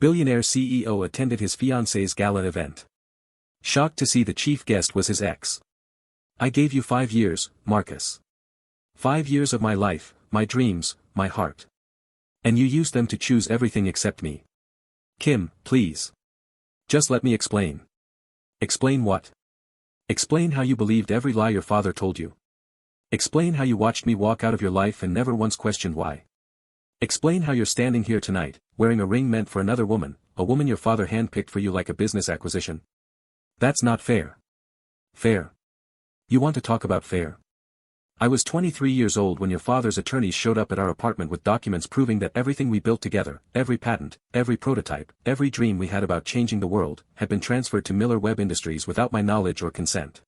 Billionaire CEO attended his fiancée's gala event. Shocked to see the chief guest was his ex. "I gave you 5 years, Marcus. 5 years of my life, my dreams, my heart. And you used them to choose everything except me. Kim, please. Just let me explain." "Explain what?" "Explain how you believed every lie your father told you. Explain how you watched me walk out of your life and never once questioned why. Explain how you're standing here tonight, wearing a ring meant for another woman, a woman your father handpicked for you like a business acquisition. That's not fair." "Fair? You want to talk about fair? I was 23 years old when your father's attorneys showed up at our apartment with documents proving that everything we built together, every patent, every prototype, every dream we had about changing the world, had been transferred to Miller Webb Industries without my knowledge or consent.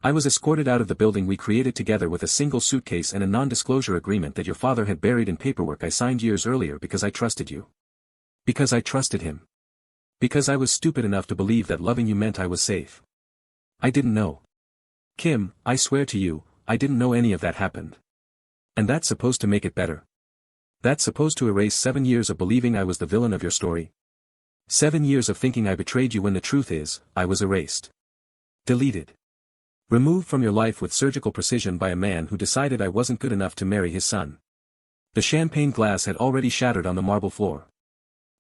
I was escorted out of the building we created together with a single suitcase and a non-disclosure agreement that your father had buried in paperwork I signed years earlier because I trusted you. Because I trusted him. Because I was stupid enough to believe that loving you meant I was safe. I didn't know. Kim, I swear to you, I didn't know any of that happened. And that's supposed to make it better. That's supposed to erase 7 years of believing I was the villain of your story. 7 years of thinking I betrayed you when the truth is, I was erased. Deleted. Removed from your life with surgical precision by a man who decided I wasn't good enough to marry his son." The champagne glass had already shattered on the marble floor.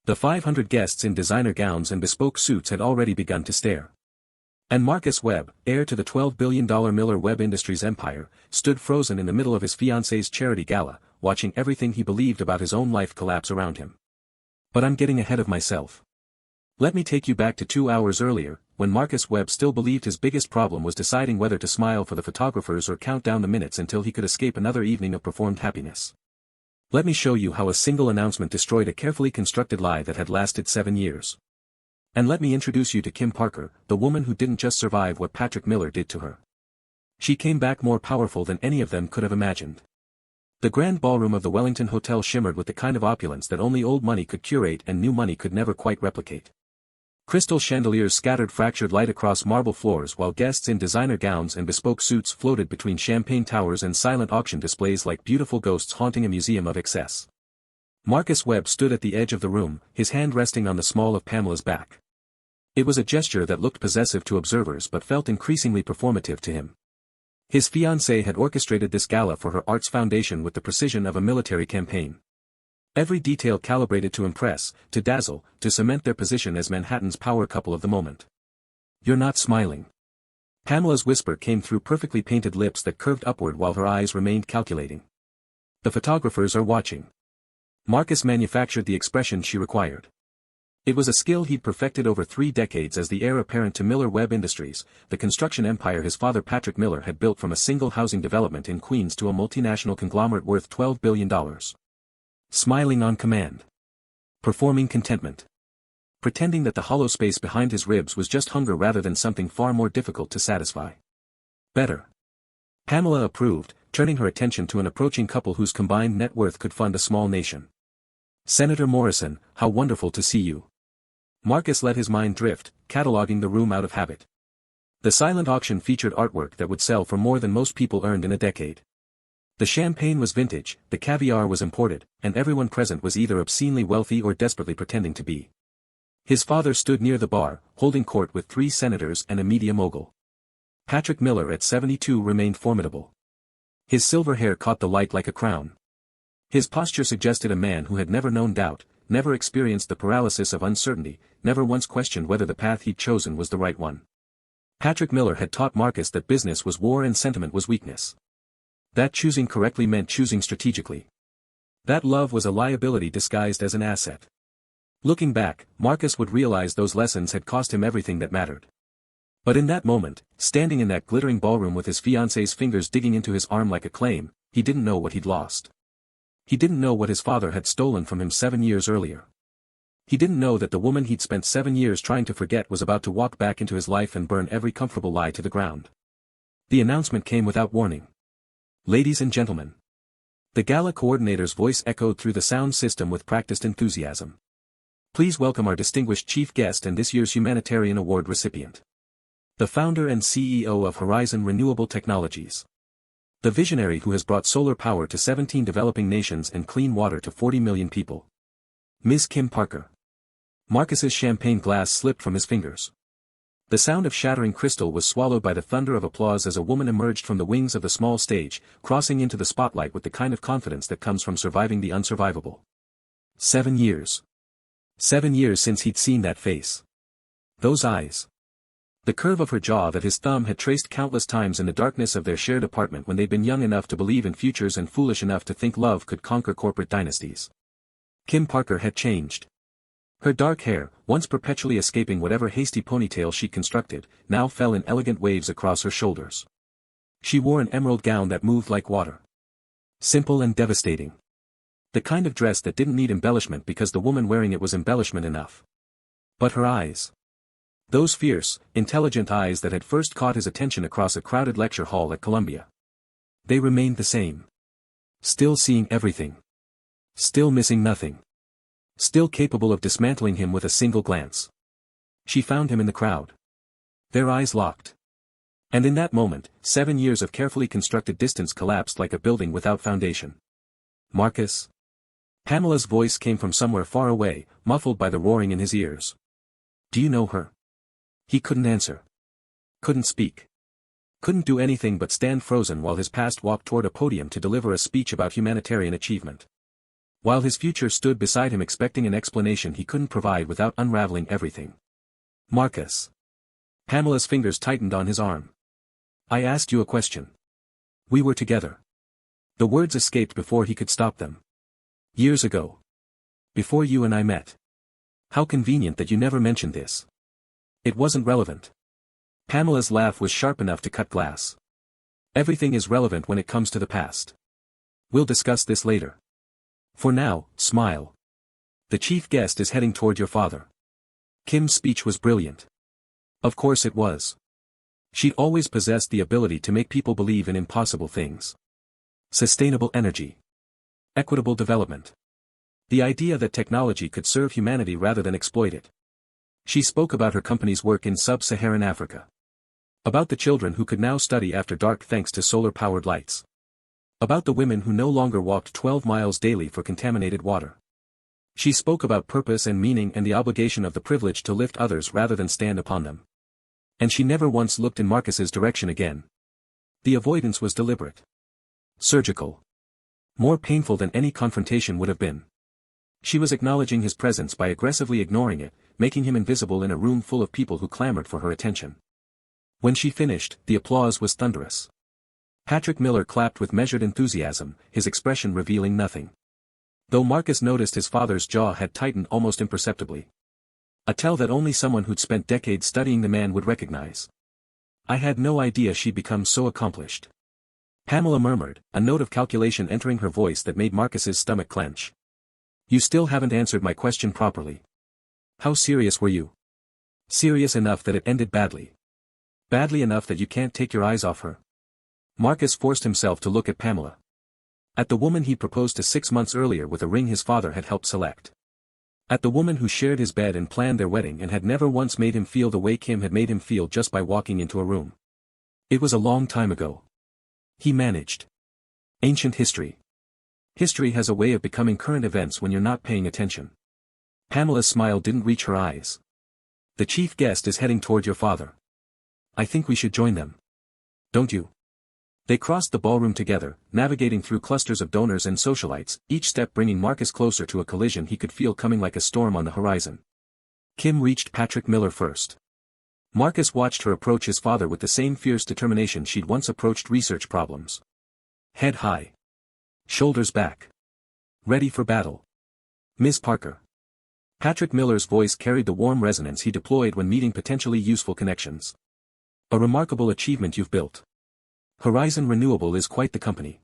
The 500 guests in designer gowns and bespoke suits had already begun to stare. And Marcus Webb, heir to the $12 billion Miller Webb Industries empire, stood frozen in the middle of his fiancée's charity gala, watching everything he believed about his own life collapse around him. But I'm getting ahead of myself. Let me take you back to 2 hours earlier, when Marcus Webb still believed his biggest problem was deciding whether to smile for the photographers or count down the minutes until he could escape another evening of performed happiness. Let me show you how a single announcement destroyed a carefully constructed lie that had lasted 7 years. And let me introduce you to Kim Parker, the woman who didn't just survive what Patrick Miller did to her. She came back more powerful than any of them could have imagined. The grand ballroom of the Wellington Hotel shimmered with the kind of opulence that only old money could curate and new money could never quite replicate. Crystal chandeliers scattered fractured light across marble floors while guests in designer gowns and bespoke suits floated between champagne towers and silent auction displays like beautiful ghosts haunting a museum of excess. Marcus Webb stood at the edge of the room, his hand resting on the small of Pamela's back. It was a gesture that looked possessive to observers but felt increasingly performative to him. His fiancée had orchestrated this gala for her arts foundation with the precision of a military campaign. Every detail calibrated to impress, to dazzle, to cement their position as Manhattan's power couple of the moment. "You're not smiling." Pamela's whisper came through perfectly painted lips that curved upward while her eyes remained calculating. "The photographers are watching." Marcus manufactured the expression she required. It was a skill he'd perfected over 3 decades as the heir apparent to Miller Webb Industries, the construction empire his father Patrick Miller had built from a single housing development in Queens to a multinational conglomerate worth $12 billion. Smiling on command. Performing contentment. Pretending that the hollow space behind his ribs was just hunger rather than something far more difficult to satisfy. "Better." Pamela approved, turning her attention to an approaching couple whose combined net worth could fund a small nation. "Senator Morrison, how wonderful to see you." Marcus let his mind drift, cataloging the room out of habit. The silent auction featured artwork that would sell for more than most people earned in a decade. The champagne was vintage, the caviar was imported, and everyone present was either obscenely wealthy or desperately pretending to be. His father stood near the bar, holding court with 3 senators and a media mogul. Patrick Miller at 72 remained formidable. His silver hair caught the light like a crown. His posture suggested a man who had never known doubt, never experienced the paralysis of uncertainty, never once questioned whether the path he'd chosen was the right one. Patrick Miller had taught Marcus that business was war and sentiment was weakness. That choosing correctly meant choosing strategically. That love was a liability disguised as an asset. Looking back, Marcus would realize those lessons had cost him everything that mattered. But in that moment, standing in that glittering ballroom with his fiancée's fingers digging into his arm like a claim, he didn't know what he'd lost. He didn't know what his father had stolen from him 7 years earlier. He didn't know that the woman he'd spent 7 years trying to forget was about to walk back into his life and burn every comfortable lie to the ground. The announcement came without warning. "Ladies and gentlemen." The gala coordinator's voice echoed through the sound system with practiced enthusiasm. "Please welcome our distinguished chief guest and this year's Humanitarian Award recipient. The founder and CEO of Horizon Renewable Technologies. The visionary who has brought solar power to 17 developing nations and clean water to 40 million people. Ms. Kim Parker." Marcus's champagne glass slipped from his fingers. The sound of shattering crystal was swallowed by the thunder of applause as a woman emerged from the wings of the small stage, crossing into the spotlight with the kind of confidence that comes from surviving the unsurvivable. 7 years. 7 years since he'd seen that face. Those eyes. The curve of her jaw that his thumb had traced countless times in the darkness of their shared apartment when they'd been young enough to believe in futures and foolish enough to think love could conquer corporate dynasties. Kim Parker had changed. Her dark hair, once perpetually escaping whatever hasty ponytail she constructed, now fell in elegant waves across her shoulders. She wore an emerald gown that moved like water. Simple and devastating. The kind of dress that didn't need embellishment because the woman wearing it was embellishment enough. But her eyes. Those fierce, intelligent eyes that had first caught his attention across a crowded lecture hall at Columbia. They remained the same. Still seeing everything. Still missing nothing. Still capable of dismantling him with a single glance. She found him in the crowd. Their eyes locked. And in that moment, 7 years of carefully constructed distance collapsed like a building without foundation. Marcus? Pamela's voice came from somewhere far away, muffled by the roaring in his ears. Do you know her? He couldn't answer. Couldn't speak. Couldn't do anything but stand frozen while his past walked toward a podium to deliver a speech about humanitarian achievement. While his future stood beside him expecting an explanation he couldn't provide without unraveling everything. Marcus. Pamela's fingers tightened on his arm. I asked you a question. We were together. The words escaped before he could stop them. Years ago. Before you and I met. How convenient that you never mentioned this. It wasn't relevant. Pamela's laugh was sharp enough to cut glass. Everything is relevant when it comes to the past. We'll discuss this later. For now, smile. The chief guest is heading toward your father. Kim's speech was brilliant. Of course it was. She'd always possessed the ability to make people believe in impossible things. Sustainable energy. Equitable development. The idea that technology could serve humanity rather than exploit it. She spoke about her company's work in sub-Saharan Africa. About the children who could now study after dark thanks to solar-powered lights. About the women who no longer walked 12 miles daily for contaminated water. She spoke about purpose and meaning and the obligation of the privilege to lift others rather than stand upon them. And she never once looked in Marcus's direction again. The avoidance was deliberate. Surgical. More painful than any confrontation would have been. She was acknowledging his presence by aggressively ignoring it, making him invisible in a room full of people who clamored for her attention. When she finished, the applause was thunderous. Patrick Miller clapped with measured enthusiasm, his expression revealing nothing. Though Marcus noticed his father's jaw had tightened almost imperceptibly. A tell that only someone who'd spent decades studying the man would recognize. I had no idea she'd become so accomplished. Pamela murmured, a note of calculation entering her voice that made Marcus's stomach clench. You still haven't answered my question properly. How serious were you? Serious enough that it ended badly. Badly enough that you can't take your eyes off her. Marcus forced himself to look at Pamela. At the woman he proposed to 6 months earlier with a ring his father had helped select. At the woman who shared his bed and planned their wedding and had never once made him feel the way Kim had made him feel just by walking into a room. It was a long time ago. He managed. Ancient history. History has a way of becoming current events when you're not paying attention. Pamela's smile didn't reach her eyes. The chief guest is heading toward your father. I think we should join them. Don't you? They crossed the ballroom together, navigating through clusters of donors and socialites, each step bringing Marcus closer to a collision he could feel coming like a storm on the horizon. Kim reached Patrick Miller first. Marcus watched her approach his father with the same fierce determination she'd once approached research problems. Head high. Shoulders back. Ready for battle. Miss Parker. Patrick Miller's voice carried the warm resonance he deployed when meeting potentially useful connections. A remarkable achievement you've built. Horizon Renewable is quite the company.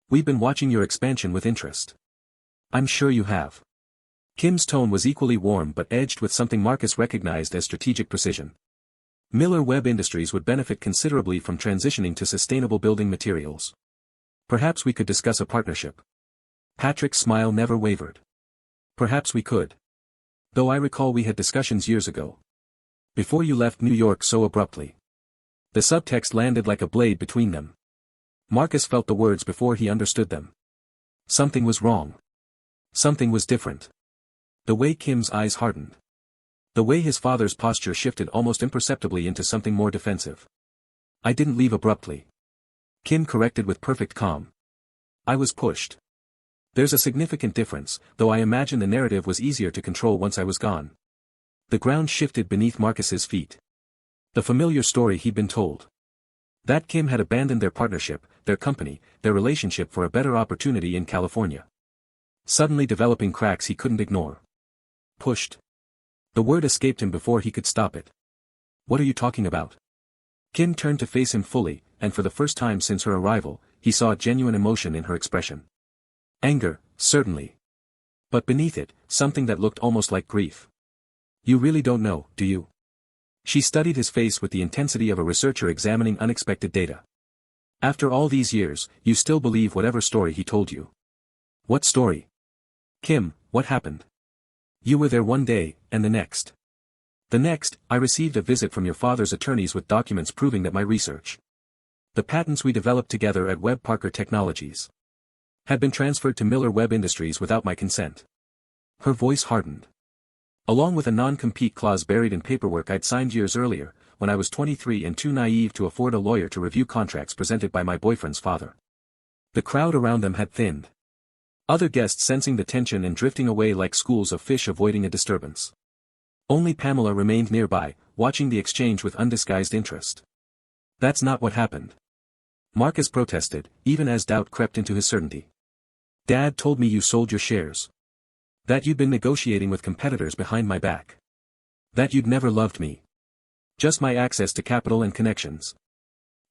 We've been watching your expansion with interest. I'm sure you have. Kim's tone was equally warm but edged with something Marcus recognized as strategic precision. Miller Webb Industries would benefit considerably from transitioning to sustainable building materials. Perhaps we could discuss a partnership. Patrick's smile never wavered. Perhaps we could. Though I recall we had discussions years ago. Before you left New York so abruptly. The subtext landed like a blade between them. Marcus felt the words before he understood them. Something was wrong. Something was different. The way Kim's eyes hardened. The way his father's posture shifted almost imperceptibly into something more defensive. I didn't leave abruptly. Kim corrected with perfect calm. I was pushed. There's a significant difference, though I imagine the narrative was easier to control once I was gone. The ground shifted beneath Marcus's feet. The familiar story he'd been told. That Kim had abandoned their partnership, their company, their relationship for a better opportunity in California. Suddenly developing cracks he couldn't ignore. Pushed. The word escaped him before he could stop it. What are you talking about? Kim turned to face him fully, and for the first time since her arrival, he saw genuine emotion in her expression. Anger, certainly. But beneath it, something that looked almost like grief. You really don't know, do you? She studied his face with the intensity of a researcher examining unexpected data. After all these years, you still believe whatever story he told you. What story? Kim, what happened? You were there one day, and the next. The next, I received a visit from your father's attorneys with documents proving that my research. The patents we developed together at Webb Parker Technologies had been transferred to Miller Webb Industries without my consent. Her voice hardened. Along with a non-compete clause buried in paperwork I'd signed years earlier, when I was 23 and too naive to afford a lawyer to review contracts presented by my boyfriend's father. The crowd around them had thinned. Other guests sensing the tension and drifting away like schools of fish avoiding a disturbance. Only Pamela remained nearby, watching the exchange with undisguised interest. That's not what happened. Marcus protested, even as doubt crept into his certainty. Dad told me you sold your shares. That you'd been negotiating with competitors behind my back. That you'd never loved me. Just my access to capital and connections.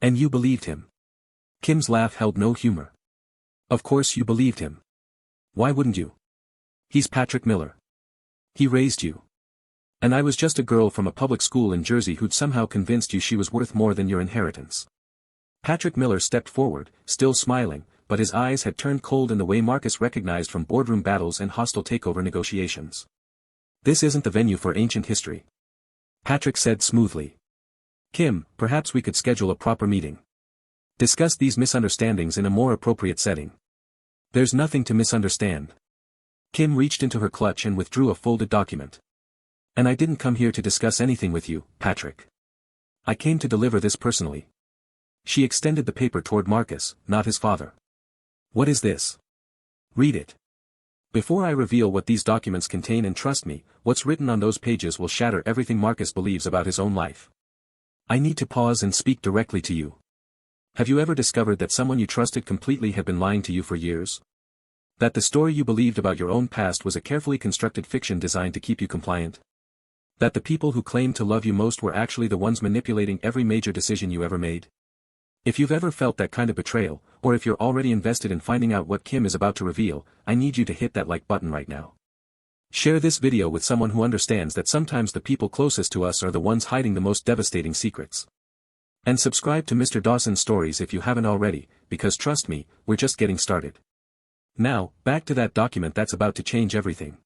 And you believed him. Kim's laugh held no humor. Of course you believed him. Why wouldn't you? He's Patrick Miller. He raised you. And I was just a girl from a public school in Jersey who'd somehow convinced you she was worth more than your inheritance. Patrick Miller stepped forward, still smiling, but his eyes had turned cold in the way Marcus recognized from boardroom battles and hostile takeover negotiations. This isn't the venue for ancient history. Patrick said smoothly. Kim, perhaps we could schedule a proper meeting. Discuss these misunderstandings in a more appropriate setting. There's nothing to misunderstand. Kim reached into her clutch and withdrew a folded document. And I didn't come here to discuss anything with you, Patrick. I came to deliver this personally. She extended the paper toward Marcus, not his father. What is this? Read it. Before I reveal what these documents contain, and trust me, what's written on those pages will shatter everything Marcus believes about his own life. I need to pause and speak directly to you. Have you ever discovered that someone you trusted completely had been lying to you for years? That the story you believed about your own past was a carefully constructed fiction designed to keep you compliant? That the people who claimed to love you most were actually the ones manipulating every major decision you ever made? If you've ever felt that kind of betrayal, or if you're already invested in finding out what Kim is about to reveal, I need you to hit that like button right now. Share this video with someone who understands that sometimes the people closest to us are the ones hiding the most devastating secrets. And subscribe to Mr. Dawson's Stories if you haven't already, because trust me, we're just getting started. Now, back to that document that's about to change everything.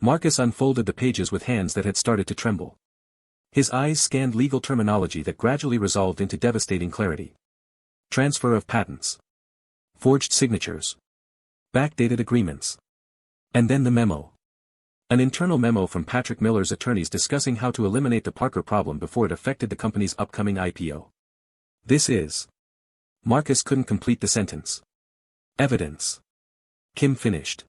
Marcus unfolded the pages with hands that had started to tremble. His eyes scanned legal terminology that gradually resolved into devastating clarity. Transfer of patents. Forged signatures. Backdated agreements. And then the memo. An internal memo from Patrick Miller's attorneys discussing how to eliminate the Parker problem before it affected the company's upcoming IPO. This is. Marcus couldn't complete the sentence. Evidence. Kim finished.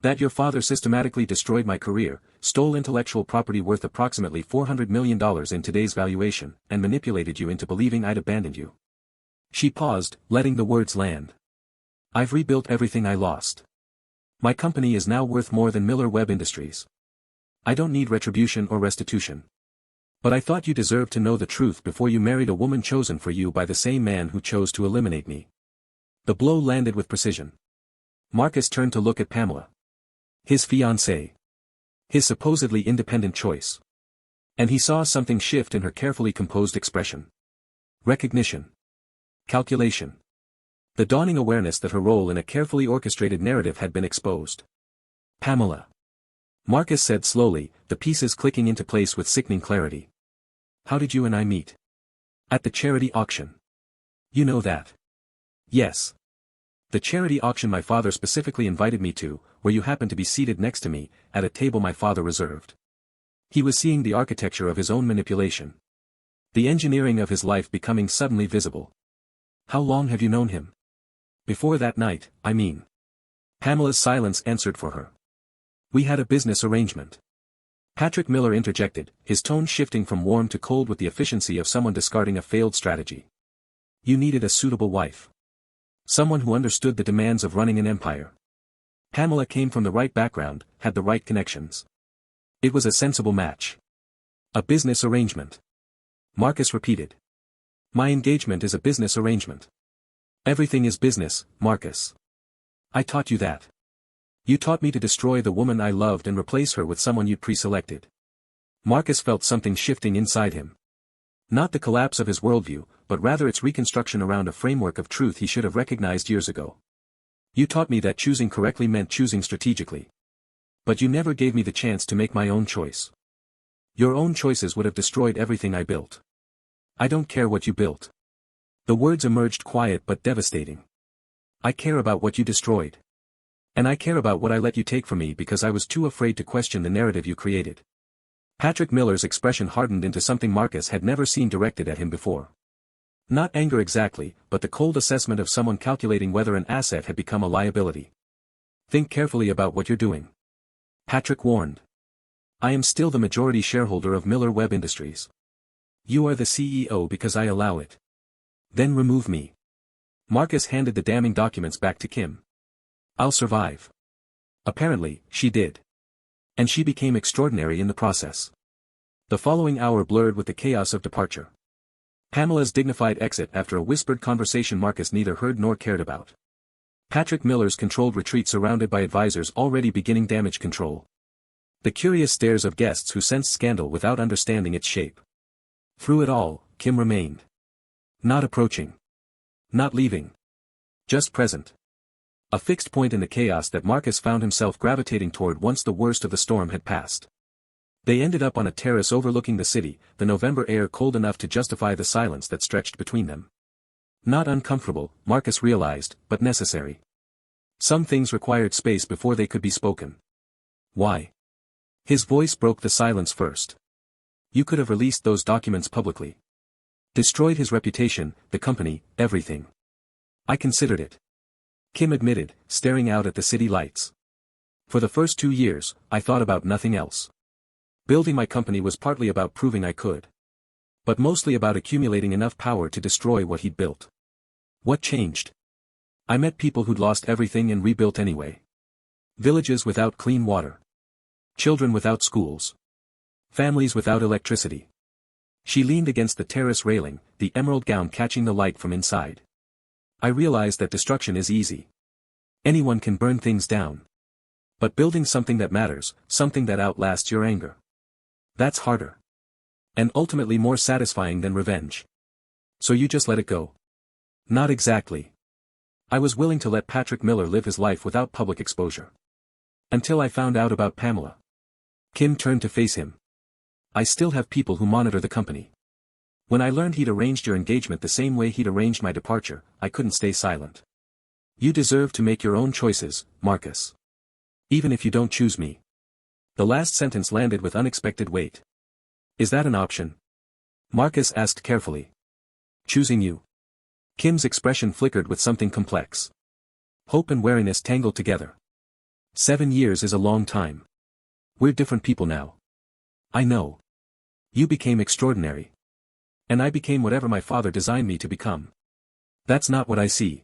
That your father systematically destroyed my career, stole intellectual property worth approximately $400 million in today's valuation, and manipulated you into believing I'd abandoned you. She paused, letting the words land. I've rebuilt everything I lost. My company is now worth more than Miller Webb Industries. I don't need retribution or restitution. But I thought you deserved to know the truth before you married a woman chosen for you by the same man who chose to eliminate me. The blow landed with precision. Marcus turned to look at Pamela. His fiancée. His supposedly independent choice. And he saw something shift in her carefully composed expression. Recognition. Calculation. The dawning awareness that her role in a carefully orchestrated narrative had been exposed. Pamela. Marcus said slowly, the pieces clicking into place with sickening clarity. How did you and I meet? At the charity auction. You know that. Yes. The charity auction my father specifically invited me to, where you happened to be seated next to me, at a table my father reserved. He was seeing the architecture of his own manipulation. The engineering of his life becoming suddenly visible. How long have you known him? Before that night, I mean. Pamela's silence answered for her. We had a business arrangement. Patrick Miller interjected, his tone shifting from warm to cold with the efficiency of someone discarding a failed strategy. You needed a suitable wife. Someone who understood the demands of running an empire. Pamela came from the right background, had the right connections. It was a sensible match. A business arrangement. Marcus repeated. My engagement is a business arrangement. Everything is business, Marcus. I taught you that. You taught me to destroy the woman I loved and replace her with someone you'd pre-selected. Marcus felt something shifting inside him. Not the collapse of his worldview, but rather its reconstruction around a framework of truth he should have recognized years ago. You taught me that choosing correctly meant choosing strategically. But you never gave me the chance to make my own choice. Your own choices would have destroyed everything I built. I don't care what you built. The words emerged quiet but devastating. I care about what you destroyed. And I care about what I let you take from me because I was too afraid to question the narrative you created. Patrick Miller's expression hardened into something Marcus had never seen directed at him before. Not anger exactly, but the cold assessment of someone calculating whether an asset had become a liability. Think carefully about what you're doing. Patrick warned. I am still the majority shareholder of Miller Webb Industries. You are the CEO because I allow it. Then remove me. Marcus handed the damning documents back to Kim. I'll survive. Apparently, she did. And she became extraordinary in the process. The following hour blurred with the chaos of departure. Pamela's dignified exit after a whispered conversation Marcus neither heard nor cared about. Patrick Miller's controlled retreat surrounded by advisors already beginning damage control. The curious stares of guests who sensed scandal without understanding its shape. Through it all, Kim remained. Not approaching. Not leaving. Just present. A fixed point in the chaos that Marcus found himself gravitating toward once the worst of the storm had passed. They ended up on a terrace overlooking the city, the November air cold enough to justify the silence that stretched between them. Not uncomfortable, Marcus realized, but necessary. Some things required space before they could be spoken. Why? His voice broke the silence first. You could have released those documents publicly. Destroyed his reputation, the company, everything. I considered it. Kim admitted, staring out at the city lights. For the first 2 years, I thought about nothing else. Building my company was partly about proving I could. But mostly about accumulating enough power to destroy what he'd built. What changed? I met people who'd lost everything and rebuilt anyway. Villages without clean water. Children without schools. Families without electricity. She leaned against the terrace railing, the emerald gown catching the light from inside. I realized that destruction is easy. Anyone can burn things down. But building something that matters, something that outlasts your anger. That's harder. And ultimately more satisfying than revenge. So you just let it go? Not exactly. I was willing to let Patrick Miller live his life without public exposure. Until I found out about Pamela. Kim turned to face him. I still have people who monitor the company. When I learned he'd arranged your engagement the same way he'd arranged my departure, I couldn't stay silent. You deserve to make your own choices, Marcus. Even if you don't choose me. The last sentence landed with unexpected weight. Is that an option? Marcus asked carefully. Choosing you. Kim's expression flickered with something complex. Hope and wariness tangled together. 7 years is a long time. We're different people now. I know. You became extraordinary. And I became whatever my father designed me to become. That's not what I see.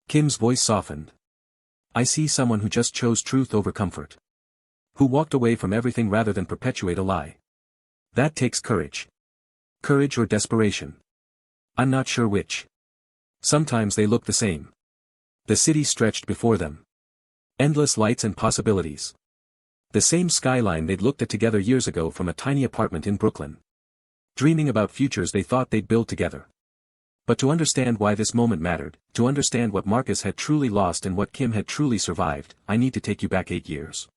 Kim's voice softened. I see someone who just chose truth over comfort. Who walked away from everything rather than perpetuate a lie. That takes courage. Courage or desperation. I'm not sure which. Sometimes they look the same. The city stretched before them. Endless lights and possibilities. The same skyline they'd looked at together years ago from a tiny apartment in Brooklyn. Dreaming about futures they thought they'd build together. But to understand why this moment mattered, to understand what Marcus had truly lost and what Kim had truly survived, I need to take you back 8 years.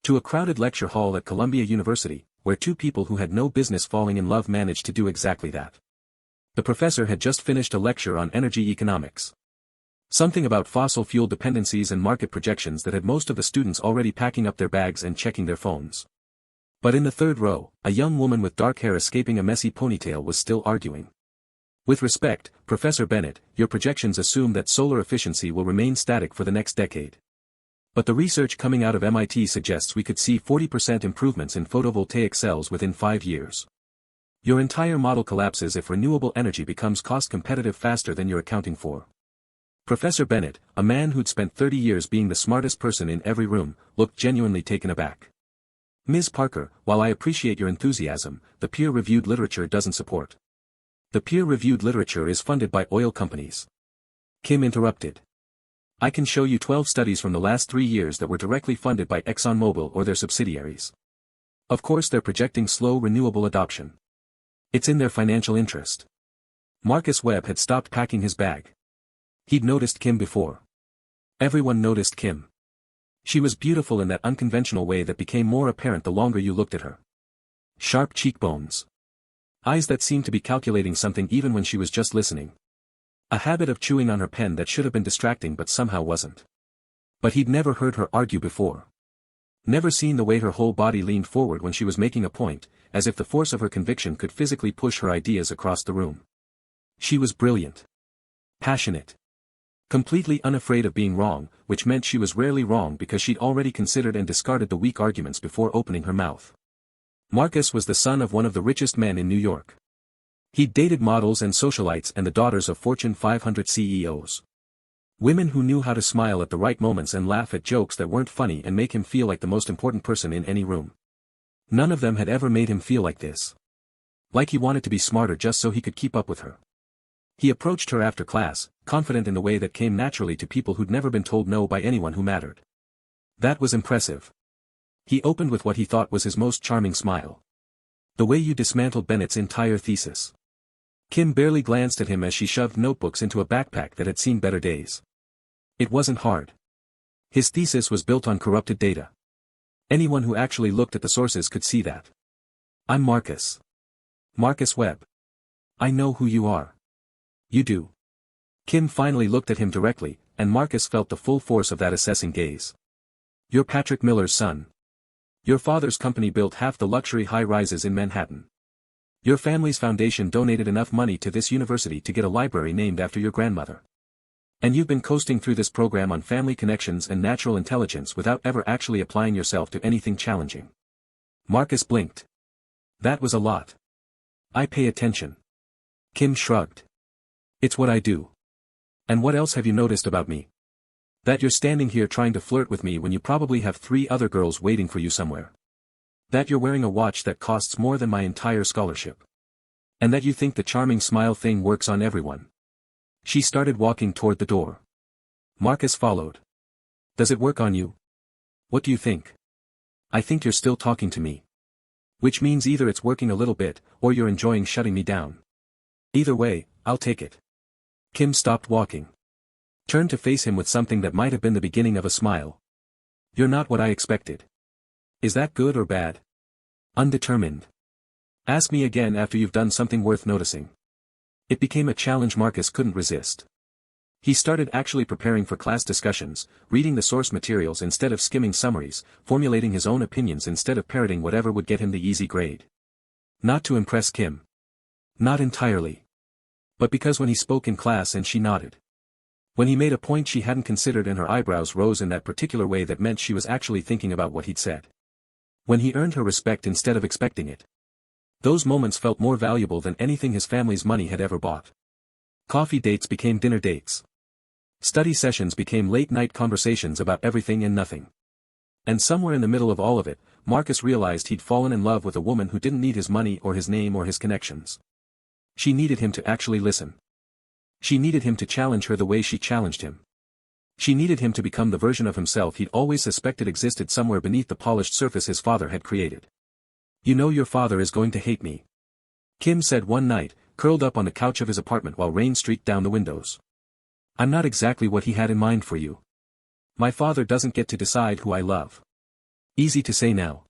To a crowded lecture hall at Columbia University, where two people who had no business falling in love managed to do exactly that. The professor had just finished a lecture on energy economics. Something about fossil fuel dependencies and market projections that had most of the students already packing up their bags and checking their phones. But in the third row, a young woman with dark hair escaping a messy ponytail was still arguing. With respect, Professor Bennett, your projections assume that solar efficiency will remain static for the next decade. But the research coming out of MIT suggests we could see 40% improvements in photovoltaic cells within 5 years. Your entire model collapses if renewable energy becomes cost-competitive faster than you're accounting for. Professor Bennett, a man who'd spent 30 years being the smartest person in every room, looked genuinely taken aback. Ms. Parker, while I appreciate your enthusiasm, the peer-reviewed literature doesn't support. The peer-reviewed literature is funded by oil companies. Kim interrupted. I can show you 12 studies from the last 3 years that were directly funded by ExxonMobil or their subsidiaries. Of course they're projecting slow renewable adoption. It's in their financial interest. Marcus Webb had stopped packing his bag. He'd noticed Kim before. Everyone noticed Kim. She was beautiful in that unconventional way that became more apparent the longer you looked at her. Sharp cheekbones. Eyes that seemed to be calculating something even when she was just listening. A habit of chewing on her pen that should have been distracting but somehow wasn't. But he'd never heard her argue before. Never seen the way her whole body leaned forward when she was making a point, as if the force of her conviction could physically push her ideas across the room. She was brilliant. Passionate. Completely unafraid of being wrong, which meant she was rarely wrong because she'd already considered and discarded the weak arguments before opening her mouth. Marcus was the son of one of the richest men in New York. He'd dated models and socialites and the daughters of Fortune 500 CEOs. Women who knew how to smile at the right moments and laugh at jokes that weren't funny and make him feel like the most important person in any room. None of them had ever made him feel like this. Like he wanted to be smarter just so he could keep up with her. He approached her after class, confident in the way that came naturally to people who'd never been told no by anyone who mattered. That was impressive. He opened with what he thought was his most charming smile. The way you dismantled Bennett's entire thesis. Kim barely glanced at him as she shoved notebooks into a backpack that had seen better days. It wasn't hard. His thesis was built on corrupted data. Anyone who actually looked at the sources could see that. I'm Marcus. Marcus Webb. I know who you are. You do. Kim finally looked at him directly, and Marcus felt the full force of that assessing gaze. You're Patrick Miller's son. Your father's company built half the luxury high-rises in Manhattan. Your family's foundation donated enough money to this university to get a library named after your grandmother. And you've been coasting through this program on family connections and natural intelligence without ever actually applying yourself to anything challenging. Marcus blinked. That was a lot. I pay attention. Kim shrugged. It's what I do. And what else have you noticed about me? That you're standing here trying to flirt with me when you probably have 3 other girls waiting for you somewhere. That you're wearing a watch that costs more than my entire scholarship. And that you think the charming smile thing works on everyone. She started walking toward the door. Marcus followed. Does it work on you? What do you think? I think you're still talking to me. Which means either it's working a little bit, or you're enjoying shutting me down. Either way, I'll take it. Kim stopped walking. Turned to face him with something that might have been the beginning of a smile. You're not what I expected. Is that good or bad? Undetermined. Ask me again after you've done something worth noticing. It became a challenge Marcus couldn't resist. He started actually preparing for class discussions, reading the source materials instead of skimming summaries, formulating his own opinions instead of parroting whatever would get him the easy grade. Not to impress Kim. Not entirely. But because when he spoke in class and she nodded. When he made a point she hadn't considered and her eyebrows rose in that particular way that meant she was actually thinking about what he'd said. When he earned her respect instead of expecting it. Those moments felt more valuable than anything his family's money had ever bought. Coffee dates became dinner dates. Study sessions became late-night conversations about everything and nothing. And somewhere in the middle of all of it, Marcus realized he'd fallen in love with a woman who didn't need his money or his name or his connections. She needed him to actually listen. She needed him to challenge her the way she challenged him. She needed him to become the version of himself he'd always suspected existed somewhere beneath the polished surface his father had created. You know your father is going to hate me. Kim said one night, curled up on the couch of his apartment while rain streaked down the windows. I'm not exactly what he had in mind for you. My father doesn't get to decide who I love. Easy to say now.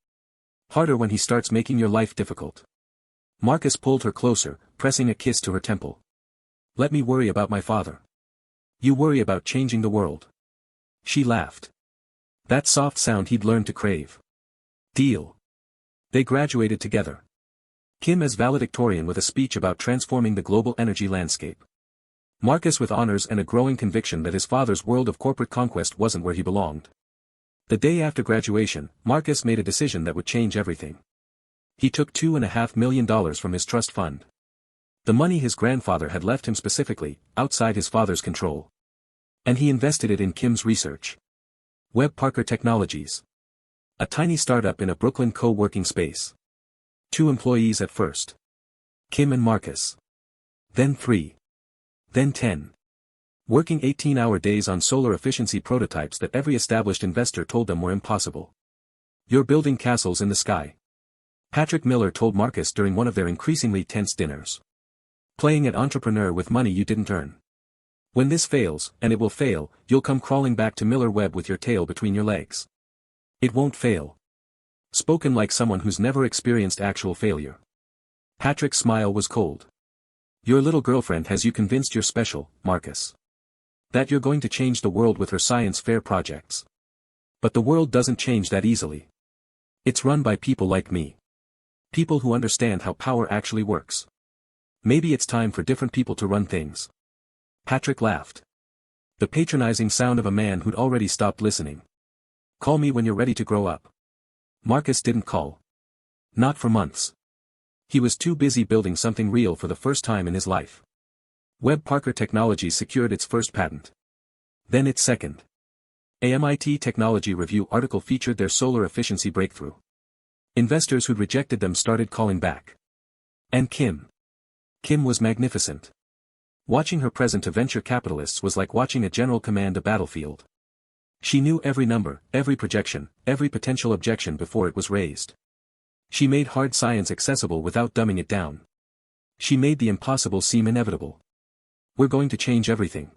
Harder when he starts making your life difficult. Marcus pulled her closer, pressing a kiss to her temple. Let me worry about my father. You worry about changing the world. She laughed. That soft sound he'd learned to crave. Deal. They graduated together. Kim as valedictorian with a speech about transforming the global energy landscape. Marcus with honors and a growing conviction that his father's world of corporate conquest wasn't where he belonged. The day after graduation, Marcus made a decision that would change everything. He took $2.5 million from his trust fund. The money his grandfather had left him specifically, outside his father's control. And he invested it in Kim's research. Webb Parker Technologies. A tiny startup in a Brooklyn co-working space. 2 employees at first. Kim and Marcus. Then 3. Then 10. Working 18-hour days on solar efficiency prototypes that every established investor told them were impossible. "You're building castles in the sky," Patrick Miller told Marcus during one of their increasingly tense dinners. "Playing at entrepreneur with money you didn't earn. When this fails, and it will fail, you'll come crawling back to Miller Webb with your tail between your legs. It won't fail." Spoken like someone who's never experienced actual failure. Patrick's smile was cold. "Your little girlfriend has you convinced you're special, Marcus. That you're going to change the world with her science fair projects. But the world doesn't change that easily. It's run by people like me. People who understand how power actually works. Maybe it's time for different people to run things." Patrick laughed. The patronizing sound of a man who'd already stopped listening. "Call me when you're ready to grow up." Marcus didn't call. Not for months. He was too busy building something real for the first time in his life. Webb Parker Technologies secured its first patent. Then its second. A MIT Technology Review article featured their solar efficiency breakthrough. Investors who'd rejected them started calling back. And Kim. Kim was magnificent. Watching her present to venture capitalists was like watching a general command a battlefield. She knew every number, every projection, every potential objection before it was raised. She made hard science accessible without dumbing it down. She made the impossible seem inevitable. "We're going to change everything,"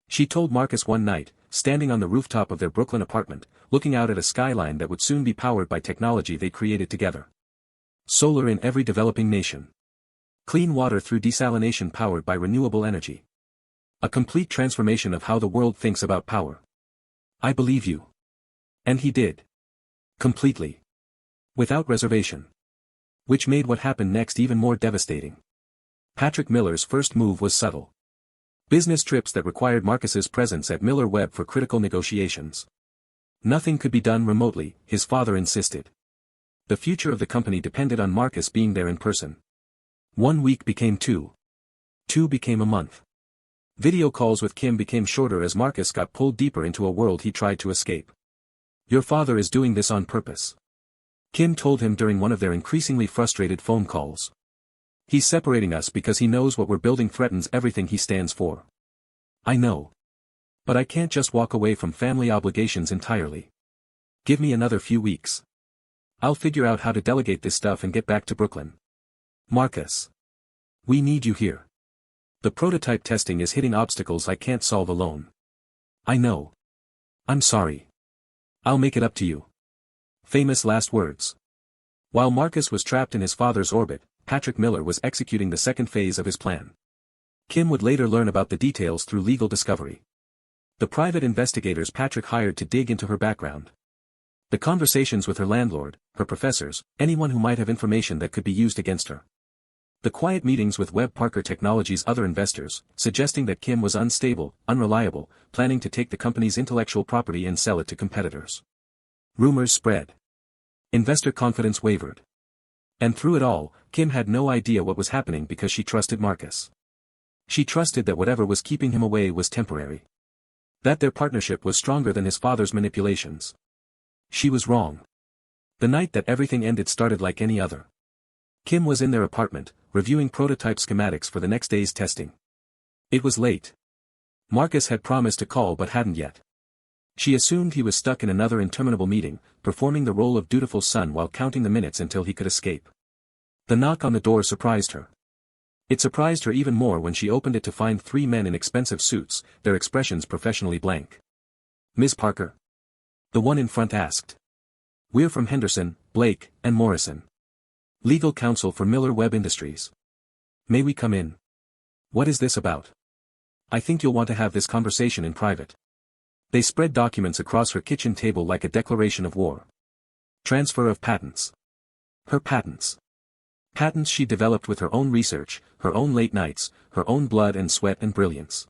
she told Marcus one night, standing on the rooftop of their Brooklyn apartment, looking out at a skyline that would soon be powered by technology they created together. Solar in every developing nation. Clean water through desalination powered by renewable energy. A complete transformation of how the world thinks about power. "I believe you." And he did. Completely. Without reservation. Which made what happened next even more devastating. Patrick Miller's first move was subtle. Business trips that required Marcus's presence at Miller Webb for critical negotiations. Nothing could be done remotely, his father insisted. The future of the company depended on Marcus being there in person. 1 week became 2. 2 became a month. Video calls with Kim became shorter as Marcus got pulled deeper into a world he tried to escape. "Your father is doing this on purpose," Kim told him during one of their increasingly frustrated phone calls. "He's separating us because he knows what we're building threatens everything he stands for." "I know. But I can't just walk away from family obligations entirely. Give me another few weeks. I'll figure out how to delegate this stuff and get back to Brooklyn." "Marcus. We need you here. The prototype testing is hitting obstacles I can't solve alone." "I know. I'm sorry. I'll make it up to you." Famous last words. While Marcus was trapped in his father's orbit, Patrick Miller was executing the second phase of his plan. Kim would later learn about the details through legal discovery. The private investigators Patrick hired to dig into her background. The conversations with her landlord, her professors, anyone who might have information that could be used against her. The quiet meetings with Webb Parker Technologies' other investors, suggesting that Kim was unstable, unreliable, planning to take the company's intellectual property and sell it to competitors. Rumors spread. Investor confidence wavered. And through it all, Kim had no idea what was happening because she trusted Marcus. She trusted that whatever was keeping him away was temporary. That their partnership was stronger than his father's manipulations. She was wrong. The night that everything ended started like any other. Kim was in their apartment, reviewing prototype schematics for the next day's testing. It was late. Marcus had promised to call but hadn't yet. She assumed he was stuck in another interminable meeting, performing the role of dutiful son while counting the minutes until he could escape. The knock on the door surprised her. It surprised her even more when she opened it to find 3 men in expensive suits, their expressions professionally blank. "Ms. Parker?" The one in front asked. "We're from Henderson, Blake, and Morrison. Legal counsel for Miller Webb Industries. May we come in?" "What is this about? I think you'll want to have this conversation in private." They spread documents across her kitchen table like a declaration of war. Transfer of patents. Her patents. Patents she developed with her own research, her own late nights, her own blood and sweat and brilliance.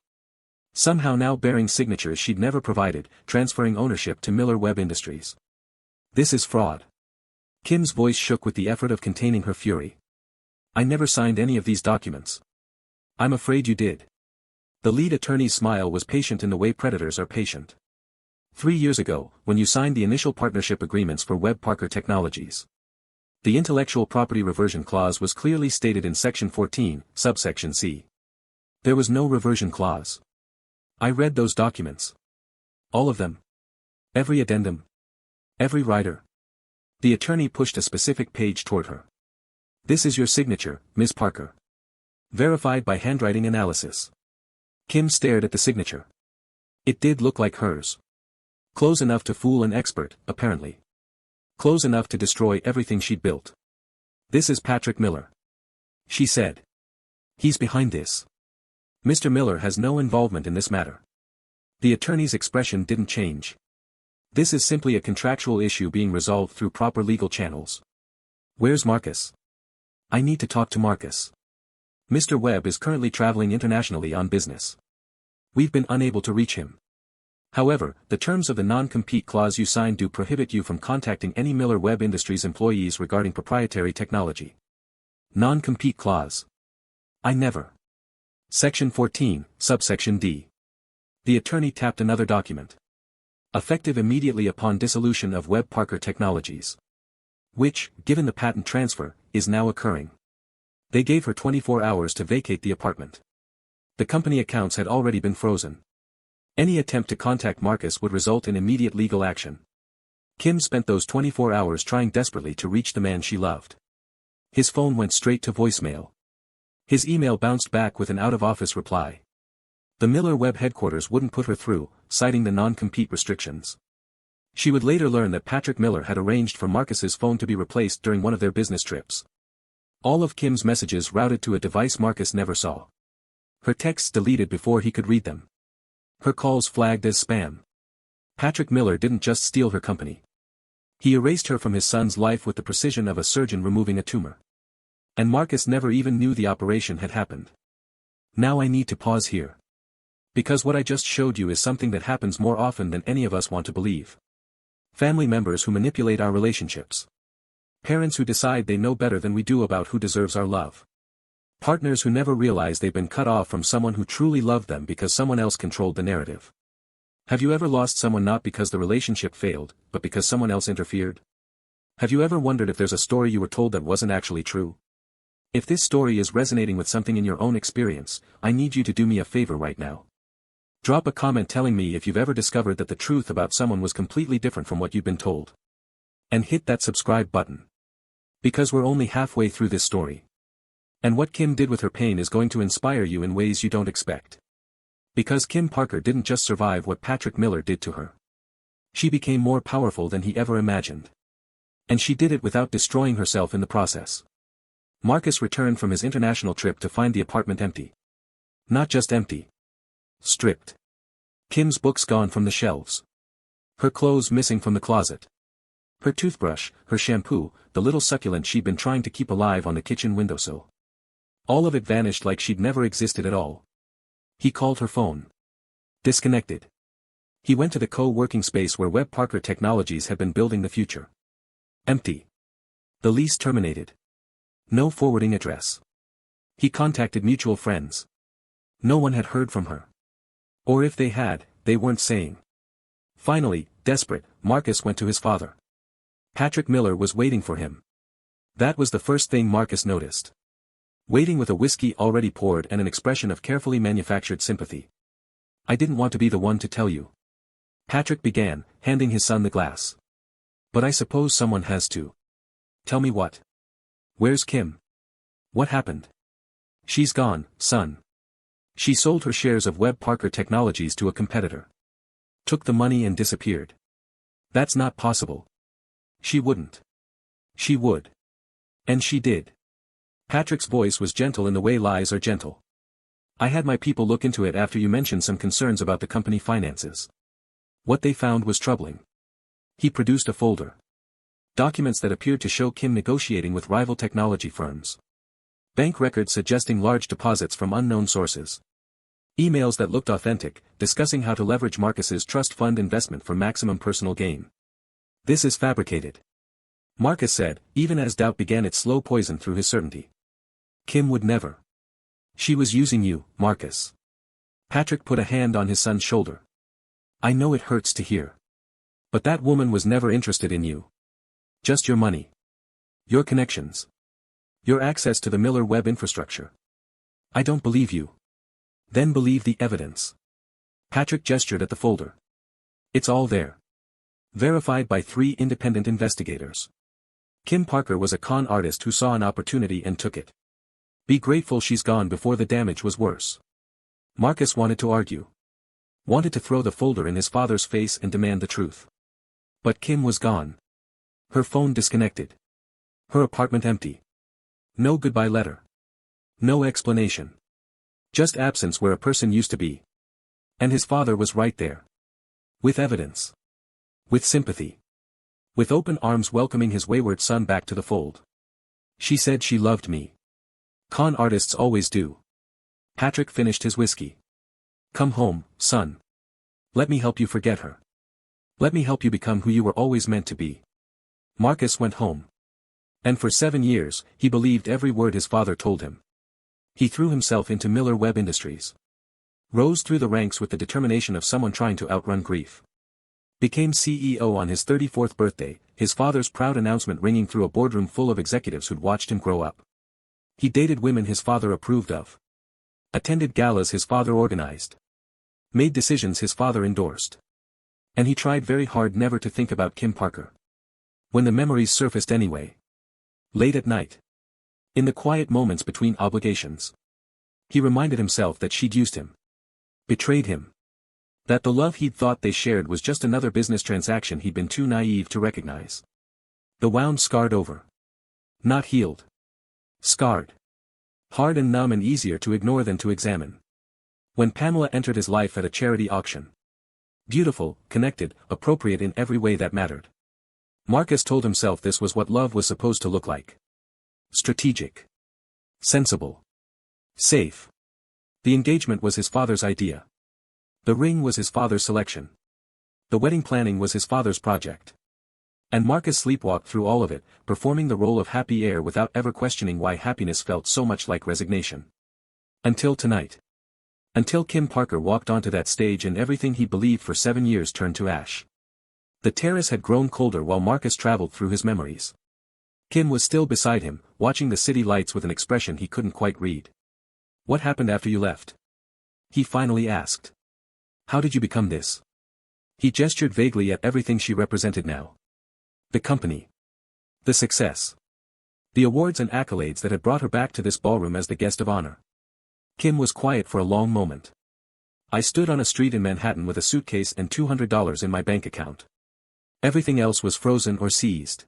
Somehow now bearing signatures she'd never provided, transferring ownership to Miller Webb Industries. This is fraud. Kim's voice shook with the effort of containing her fury. I never signed any of these documents. I'm afraid you did. The lead attorney's smile was patient in the way predators are patient. 3 years ago, when you signed the initial partnership agreements for Webb Parker Technologies. The intellectual property reversion clause was clearly stated in Section 14, subsection C. There was no reversion clause. I read those documents. All of them. Every addendum. Every rider. The attorney pushed a specific page toward her. This is your signature, Ms. Parker. Verified by handwriting analysis. Kim stared at the signature. It did look like hers. Close enough to fool an expert, apparently. Close enough to destroy everything she'd built. This is Patrick Miller. She said. He's behind this. Mr. Miller has no involvement in this matter. The attorney's expression didn't change. This is simply a contractual issue being resolved through proper legal channels. Where's Marcus? I need to talk to Marcus. Mr. Webb is currently traveling internationally on business. We've been unable to reach him. However, the terms of the non-compete clause you signed do prohibit you from contacting any Miller Webb Industries employees regarding proprietary technology. Non-compete clause. I never. Section 14, subsection D. The attorney tapped another document. Effective immediately upon dissolution of Webb Parker Technologies. Which, given the patent transfer, is now occurring. They gave her 24 hours to vacate the apartment. The company accounts had already been frozen. Any attempt to contact Marcus would result in immediate legal action. Kim spent those 24 hours trying desperately to reach the man she loved. His phone went straight to voicemail. His email bounced back with an out-of-office reply. The Miller Webb headquarters wouldn't put her through, citing the non-compete restrictions. She would later learn that Patrick Miller had arranged for Marcus's phone to be replaced during one of their business trips. All of Kim's messages routed to a device Marcus never saw. Her texts deleted before he could read them. Her calls flagged as spam. Patrick Miller didn't just steal her company. He erased her from his son's life with the precision of a surgeon removing a tumor. And Marcus never even knew the operation had happened. Now I need to pause here. Because what I just showed you is something that happens more often than any of us want to believe. Family members who manipulate our relationships. Parents who decide they know better than we do about who deserves our love. Partners who never realize they've been cut off from someone who truly loved them because someone else controlled the narrative. Have you ever lost someone not because the relationship failed, but because someone else interfered? Have you ever wondered if there's a story you were told that wasn't actually true? If this story is resonating with something in your own experience, I need you to do me a favor right now. Drop a comment telling me if you've ever discovered that the truth about someone was completely different from what you've been told. And hit that subscribe button. Because we're only halfway through this story. And what Kim did with her pain is going to inspire you in ways you don't expect. Because Kim Parker didn't just survive what Patrick Miller did to her. She became more powerful than he ever imagined. And she did it without destroying herself in the process. Marcus returned from his international trip to find the apartment empty. Not just empty. Stripped. Kim's books gone from the shelves. Her clothes missing from the closet. Her toothbrush, her shampoo, the little succulent she'd been trying to keep alive on the kitchen windowsill. All of it vanished like she'd never existed at all. He called her phone. Disconnected. He went to the co-working space where Webb Parker Technologies had been building the future. Empty. The lease terminated. No forwarding address. He contacted mutual friends. No one had heard from her. Or if they had, they weren't saying. Finally, desperate, Marcus went to his father. Patrick Miller was waiting for him. That was the first thing Marcus noticed. Waiting with a whiskey already poured and an expression of carefully manufactured sympathy. I didn't want to be the one to tell you. Patrick began, handing his son the glass. But I suppose someone has to. Tell me what. Where's Kim? What happened? She's gone, son. She sold her shares of Webb Parker Technologies to a competitor. Took the money and disappeared. That's not possible. She wouldn't. She would. And she did. Patrick's voice was gentle in the way lies are gentle. I had my people look into it after you mentioned some concerns about the company finances. What they found was troubling. He produced a folder. Documents that appeared to show Kim negotiating with rival technology firms. Bank records suggesting large deposits from unknown sources. Emails that looked authentic, discussing how to leverage Marcus's trust fund investment for maximum personal gain. This is fabricated, Marcus said, even as doubt began its slow poison through his certainty. Kim would never. She was using you, Marcus. Patrick put a hand on his son's shoulder. I know it hurts to hear. But that woman was never interested in you. Just your money. Your connections. Your access to the Miller Webb infrastructure. I don't believe you. Then believe the evidence. Patrick gestured at the folder. It's all there. Verified by 3 independent investigators. Kim Parker was a con artist who saw an opportunity and took it. Be grateful she's gone before the damage was worse. Marcus wanted to argue. Wanted to throw the folder in his father's face and demand the truth. But Kim was gone. Her phone disconnected. Her apartment empty. No goodbye letter. No explanation. Just absence where a person used to be. And his father was right there. With evidence. With sympathy. With open arms welcoming his wayward son back to the fold. She said she loved me. Con artists always do. Patrick finished his whiskey. Come home, son. Let me help you forget her. Let me help you become who you were always meant to be. Marcus went home. And for 7 years, he believed every word his father told him. He threw himself into Miller Webb Industries. Rose through the ranks with the determination of someone trying to outrun grief. Became CEO on his 34th birthday, his father's proud announcement ringing through a boardroom full of executives who'd watched him grow up. He dated women his father approved of. Attended galas his father organized. Made decisions his father endorsed. And he tried very hard never to think about Kim Parker. When the memories surfaced anyway. Late at night. In the quiet moments between obligations. He reminded himself that she'd used him. Betrayed him. That the love he'd thought they shared was just another business transaction he'd been too naive to recognize. The wound scarred over. Not healed. Scarred. Hard and numb and easier to ignore than to examine. When Pamela entered his life at a charity auction. Beautiful, connected, appropriate in every way that mattered. Marcus told himself this was what love was supposed to look like. Strategic. Sensible. Safe. The engagement was his father's idea. The ring was his father's selection. The wedding planning was his father's project. And Marcus sleepwalked through all of it, performing the role of happy heir without ever questioning why happiness felt so much like resignation. Until tonight. Until Kim Parker walked onto that stage and everything he believed for 7 years turned to ash. The terrace had grown colder while Marcus traveled through his memories. Kim was still beside him, watching the city lights with an expression he couldn't quite read. What happened after you left? He finally asked. How did you become this? He gestured vaguely at everything she represented now. The company. The success. The awards and accolades that had brought her back to this ballroom as the guest of honor. Kim was quiet for a long moment. I stood on a street in Manhattan with a suitcase and $200 in my bank account. Everything else was frozen or seized.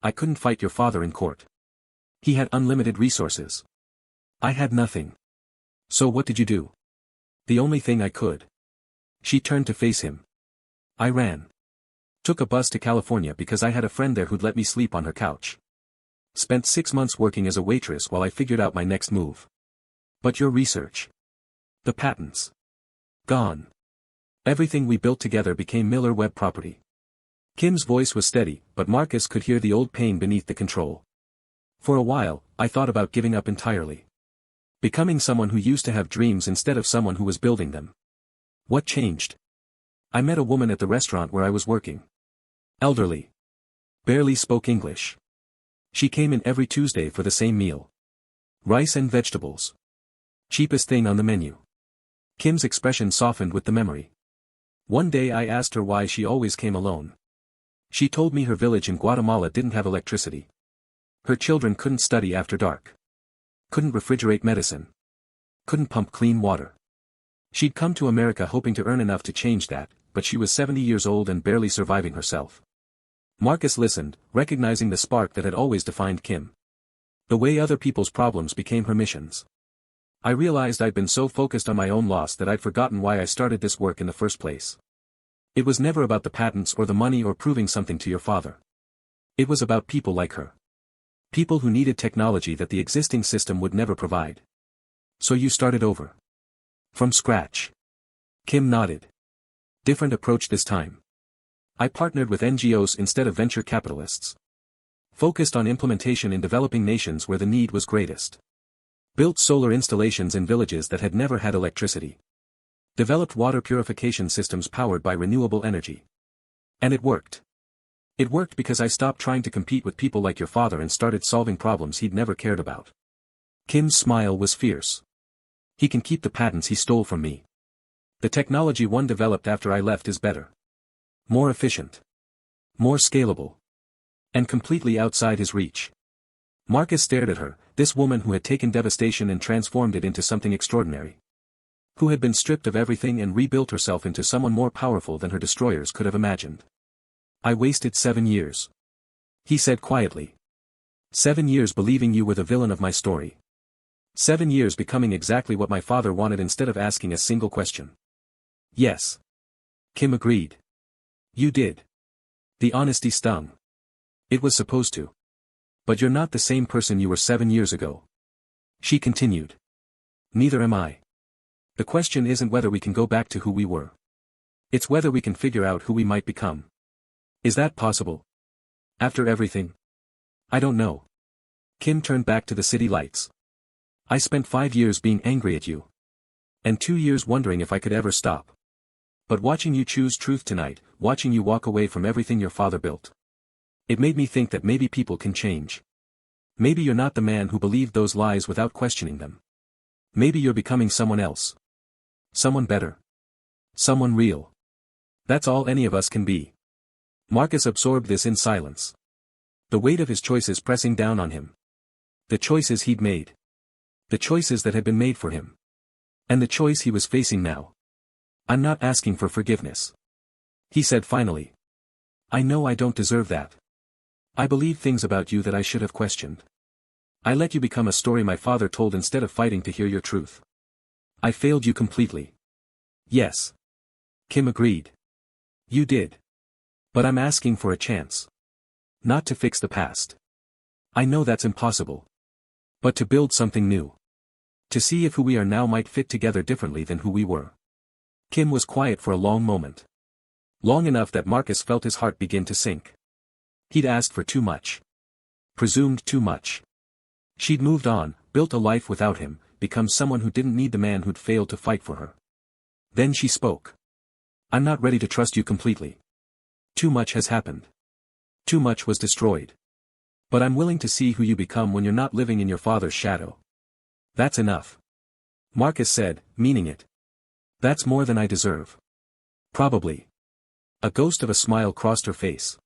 I couldn't fight your father in court. He had unlimited resources. I had nothing. So what did you do? The only thing I could. She turned to face him. I ran. Took a bus to California because I had a friend there who'd let me sleep on her couch. Spent 6 months working as a waitress while I figured out my next move. But your research. The patents. Gone. Everything we built together became Miller Webb property. Kim's voice was steady, but Marcus could hear the old pain beneath the control. For a while, I thought about giving up entirely. Becoming someone who used to have dreams instead of someone who was building them. What changed? I met a woman at the restaurant where I was working. Elderly. Barely spoke English. She came in every Tuesday for the same meal. Rice and vegetables. Cheapest thing on the menu. Kim's expression softened with the memory. One day I asked her why she always came alone. She told me her village in Guatemala didn't have electricity. Her children couldn't study after dark. Couldn't refrigerate medicine. Couldn't pump clean water. She'd come to America hoping to earn enough to change that, but she was 70 years old and barely surviving herself. Marcus listened, recognizing the spark that had always defined Kim. The way other people's problems became her missions. I realized I'd been so focused on my own loss that I'd forgotten why I started this work in the first place. It was never about the patents or the money or proving something to your father. It was about people like her. People who needed technology that the existing system would never provide. So you started over. From scratch. Kim nodded. Different approach this time. I partnered with NGOs instead of venture capitalists. Focused on implementation in developing nations where the need was greatest. Built solar installations in villages that had never had electricity. Developed water purification systems powered by renewable energy. And it worked. It worked because I stopped trying to compete with people like your father and started solving problems he'd never cared about. Kim's smile was fierce. He can keep the patents he stole from me. The technology one developed after I left is better. More efficient. More scalable. And completely outside his reach. Marcus stared at her, this woman who had taken devastation and transformed it into something extraordinary. Who had been stripped of everything and rebuilt herself into someone more powerful than her destroyers could have imagined. I wasted 7 years. He said quietly. 7 years believing you were the villain of my story. 7 years becoming exactly what my father wanted instead of asking a single question. Yes. Kim agreed. You did. The honesty stung. It was supposed to. But you're not the same person you were 7 years ago. She continued. Neither am I. The question isn't whether we can go back to who we were. It's whether we can figure out who we might become. Is that possible? After everything? I don't know. Kim turned back to the city lights. I spent 5 years being angry at you. And 2 years wondering if I could ever stop. But watching you choose truth tonight, watching you walk away from everything your father built. It made me think that maybe people can change. Maybe you're not the man who believed those lies without questioning them. Maybe you're becoming someone else. Someone better. Someone real. That's all any of us can be. Marcus absorbed this in silence. The weight of his choices pressing down on him. The choices he'd made. The choices that had been made for him. And the choice he was facing now. I'm not asking for forgiveness. He said finally. I know I don't deserve that. I believe things about you that I should have questioned. I let you become a story my father told instead of fighting to hear your truth. I failed you completely. Yes. Kim agreed. You did. But I'm asking for a chance. Not to fix the past. I know that's impossible. But to build something new. To see if who we are now might fit together differently than who we were. Kim was quiet for a long moment. Long enough that Marcus felt his heart begin to sink. He'd asked for too much. Presumed too much. She'd moved on, built a life without him, become someone who didn't need the man who'd failed to fight for her. Then she spoke. I'm not ready to trust you completely. Too much has happened. Too much was destroyed. But I'm willing to see who you become when you're not living in your father's shadow. That's enough. Marcus said, meaning it. That's more than I deserve. Probably. A ghost of a smile crossed her face.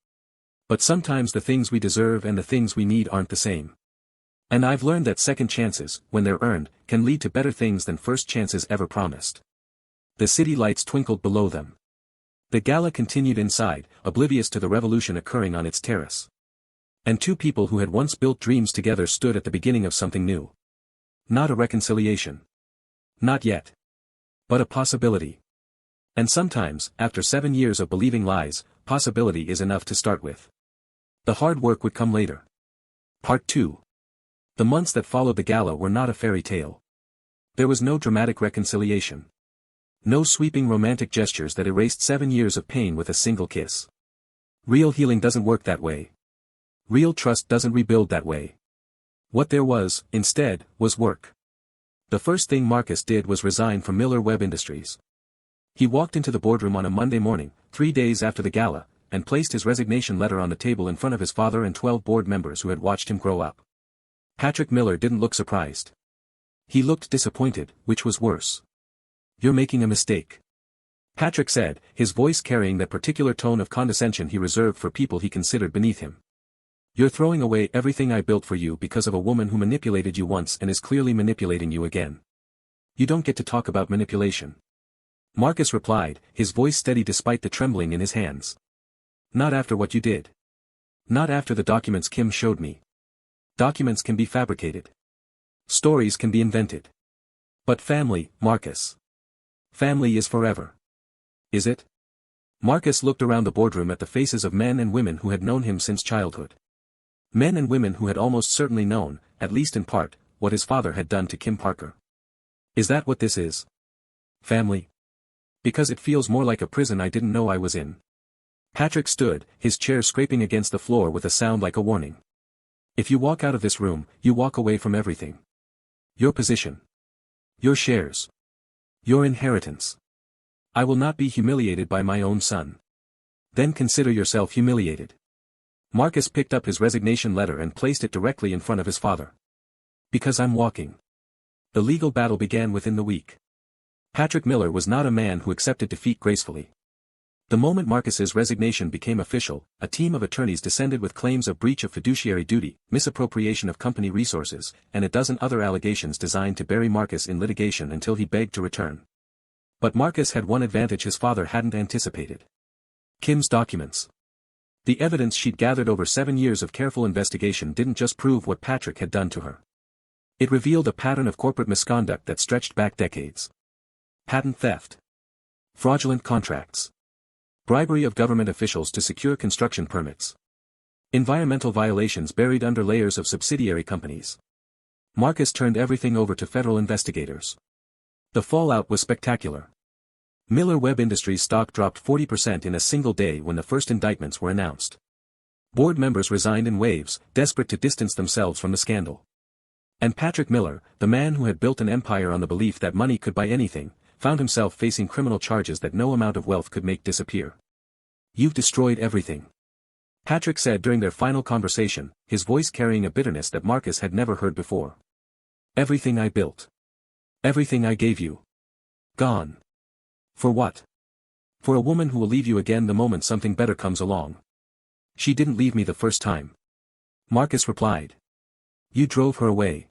But sometimes the things we deserve and the things we need aren't the same. And I've learned that second chances, when they're earned, can lead to better things than first chances ever promised. The city lights twinkled below them. The gala continued inside, oblivious to the revolution occurring on its terrace. And two people who had once built dreams together stood at the beginning of something new. Not a reconciliation. Not yet. But a possibility. And sometimes, after 7 years of believing lies, possibility is enough to start with. The hard work would come later. Part 2. The months that followed the gala were not a fairy tale. There was no dramatic reconciliation. No sweeping romantic gestures that erased 7 years of pain with a single kiss. Real healing doesn't work that way. Real trust doesn't rebuild that way. What there was, instead, was work. The first thing Marcus did was resign from Miller Webb Industries. He walked into the boardroom on a Monday morning, 3 days after the gala, and placed his resignation letter on the table in front of his father and 12 board members who had watched him grow up. Patrick Miller didn't look surprised. He looked disappointed, which was worse. You're making a mistake. Patrick said, his voice carrying that particular tone of condescension he reserved for people he considered beneath him. You're throwing away everything I built for you because of a woman who manipulated you once and is clearly manipulating you again. You don't get to talk about manipulation. Marcus replied, his voice steady despite the trembling in his hands. Not after what you did. Not after the documents Kim showed me. Documents can be fabricated. Stories can be invented. But family, Marcus. Family is forever. Is it? Marcus looked around the boardroom at the faces of men and women who had known him since childhood. Men and women who had almost certainly known, at least in part, what his father had done to Kim Parker. Is that what this is? Family? Because it feels more like a prison I didn't know I was in. Patrick stood, his chair scraping against the floor with a sound like a warning. If you walk out of this room, you walk away from everything. Your position. Your shares. Your inheritance. I will not be humiliated by my own son. Then consider yourself humiliated. Marcus picked up his resignation letter and placed it directly in front of his father. Because I'm walking. The legal battle began within the week. Patrick Miller was not a man who accepted defeat gracefully. The moment Marcus's resignation became official, a team of attorneys descended with claims of breach of fiduciary duty, misappropriation of company resources, and a dozen other allegations designed to bury Marcus in litigation until he begged to return. But Marcus had one advantage his father hadn't anticipated. Kim's documents. The evidence she'd gathered over 7 years of careful investigation didn't just prove what Patrick had done to her. It revealed a pattern of corporate misconduct that stretched back decades. Patent theft. Fraudulent contracts. Bribery of government officials to secure construction permits. Environmental violations buried under layers of subsidiary companies. Marcus turned everything over to federal investigators. The fallout was spectacular. Miller Webb Industries stock dropped 40% in a single day when the first indictments were announced. Board members resigned in waves, desperate to distance themselves from the scandal. And Patrick Miller, the man who had built an empire on the belief that money could buy anything, found himself facing criminal charges that no amount of wealth could make disappear. You've destroyed everything. Patrick said during their final conversation, his voice carrying a bitterness that Marcus had never heard before. Everything I built. Everything I gave you. Gone. For what? For a woman who will leave you again the moment something better comes along. She didn't leave me the first time. Marcus replied. You drove her away.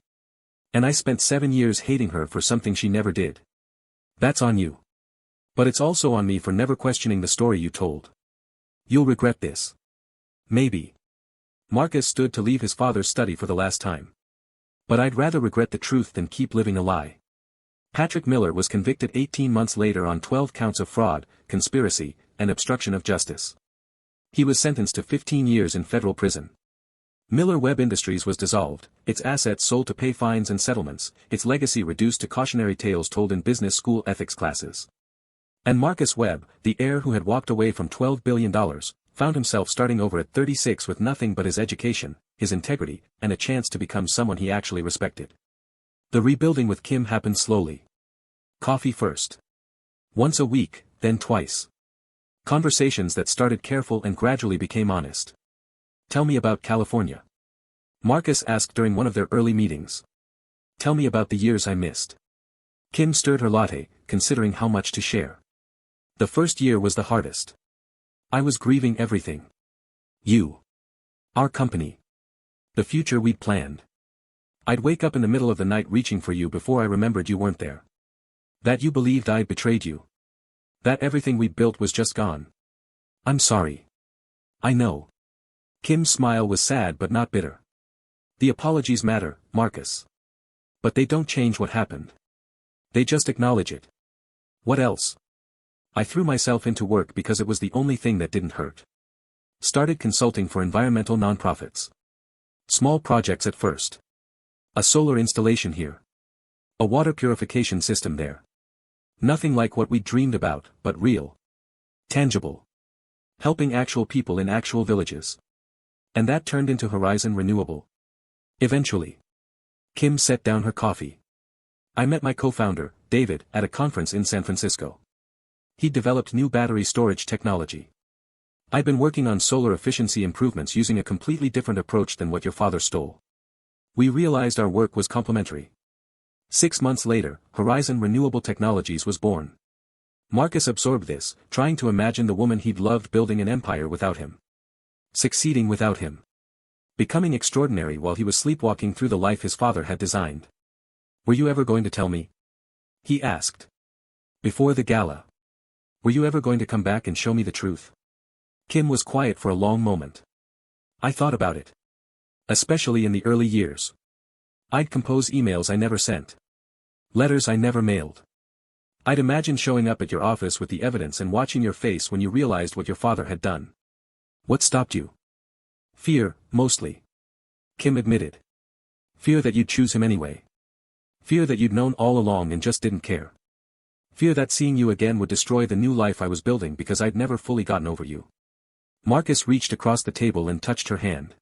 And I spent 7 years hating her for something she never did. That's on you. But it's also on me for never questioning the story you told. You'll regret this. Maybe. Marcus stood to leave his father's study for the last time. But I'd rather regret the truth than keep living a lie. Patrick Miller was convicted 18 months later on 12 counts of fraud, conspiracy, and obstruction of justice. He was sentenced to 15 years in federal prison. Miller Webb Industries was dissolved, its assets sold to pay fines and settlements, its legacy reduced to cautionary tales told in business school ethics classes. And Marcus Webb, the heir who had walked away from $12 billion, found himself starting over at 36 with nothing but his education, his integrity, and a chance to become someone he actually respected. The rebuilding with Kim happened slowly. Coffee first. Once a week, then twice. Conversations that started careful and gradually became honest. Tell me about California. Marcus asked during one of their early meetings. Tell me about the years I missed. Kim stirred her latte, considering how much to share. The first year was the hardest. I was grieving everything. You. Our company. The future we'd planned. I'd wake up in the middle of the night reaching for you before I remembered you weren't there. That you believed I'd betrayed you. That everything we'd built was just gone. I'm sorry. I know. Kim's smile was sad but not bitter. The apologies matter, Marcus. But they don't change what happened. They just acknowledge it. What else? I threw myself into work because it was the only thing that didn't hurt. Started consulting for environmental nonprofits. Small projects at first. A solar installation here. A water purification system there. Nothing like what we dreamed about, but real. Tangible. Helping actual people in actual villages. And that turned into Horizon Renewable. Eventually. Kim set down her coffee. I met my co-founder, David, at a conference in San Francisco. He developed new battery storage technology. I'd been working on solar efficiency improvements using a completely different approach than what your father stole. We realized our work was complementary. 6 months later, Horizon Renewable Technologies was born. Marcus absorbed this, trying to imagine the woman he'd loved building an empire without him. Succeeding without him. Becoming extraordinary while he was sleepwalking through the life his father had designed. Were you ever going to tell me? He asked. Before the gala. Were you ever going to come back and show me the truth? Kim was quiet for a long moment. I thought about it. Especially in the early years. I'd compose emails I never sent. Letters I never mailed. I'd imagine showing up at your office with the evidence and watching your face when you realized what your father had done. What stopped you? Fear, mostly. Kim admitted. Fear that you'd choose him anyway. Fear that you'd known all along and just didn't care. Fear that seeing you again would destroy the new life I was building because I'd never fully gotten over you. Marcus reached across the table and touched her hand.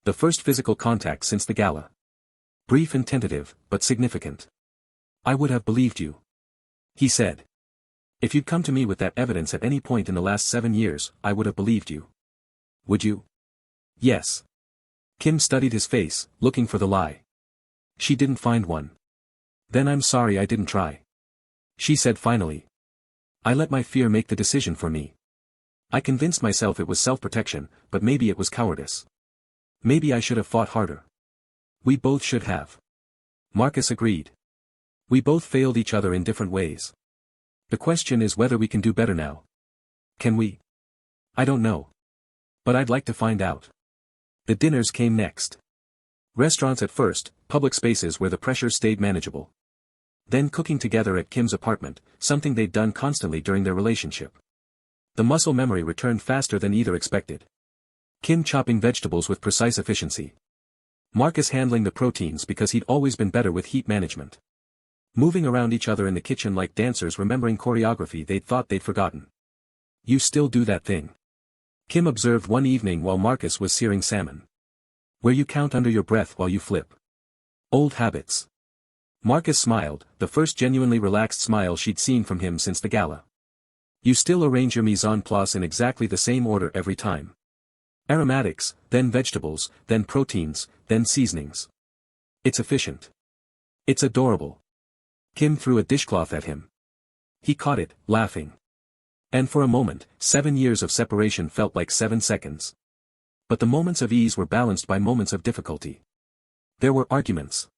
The first physical contact since the gala. Brief and tentative, but significant. I would have believed you. He said. If you'd come to me with that evidence at any point in the last 7 years, I would have believed you. Would you? Yes. Kim studied his face, looking for the lie. She didn't find one. Then I'm sorry I didn't try. She said finally. I let my fear make the decision for me. I convinced myself it was self-protection, but maybe it was cowardice. Maybe I should have fought harder. We both should have. Marcus agreed. We both failed each other in different ways. The question is whether we can do better now. Can we? I don't know. But I'd like to find out. The dinners came next. Restaurants at first, public spaces where the pressure stayed manageable. Then cooking together at Kim's apartment, something they'd done constantly during their relationship. The muscle memory returned faster than either expected. Kim chopping vegetables with precise efficiency. Marcus handling the proteins because he'd always been better with heat management. Moving around each other in the kitchen like dancers remembering choreography they'd thought they'd forgotten. You still do that thing. Kim observed one evening while Marcus was searing salmon. Where you count under your breath while you flip. Old habits. Marcus smiled, the first genuinely relaxed smile she'd seen from him since the gala. You still arrange your mise en place in exactly the same order every time. Aromatics, then vegetables, then proteins, then seasonings. It's efficient. It's adorable. Kim threw a dishcloth at him. He caught it, laughing. And for a moment, 7 years of separation felt like 7 seconds. But the moments of ease were balanced by moments of difficulty. There were arguments.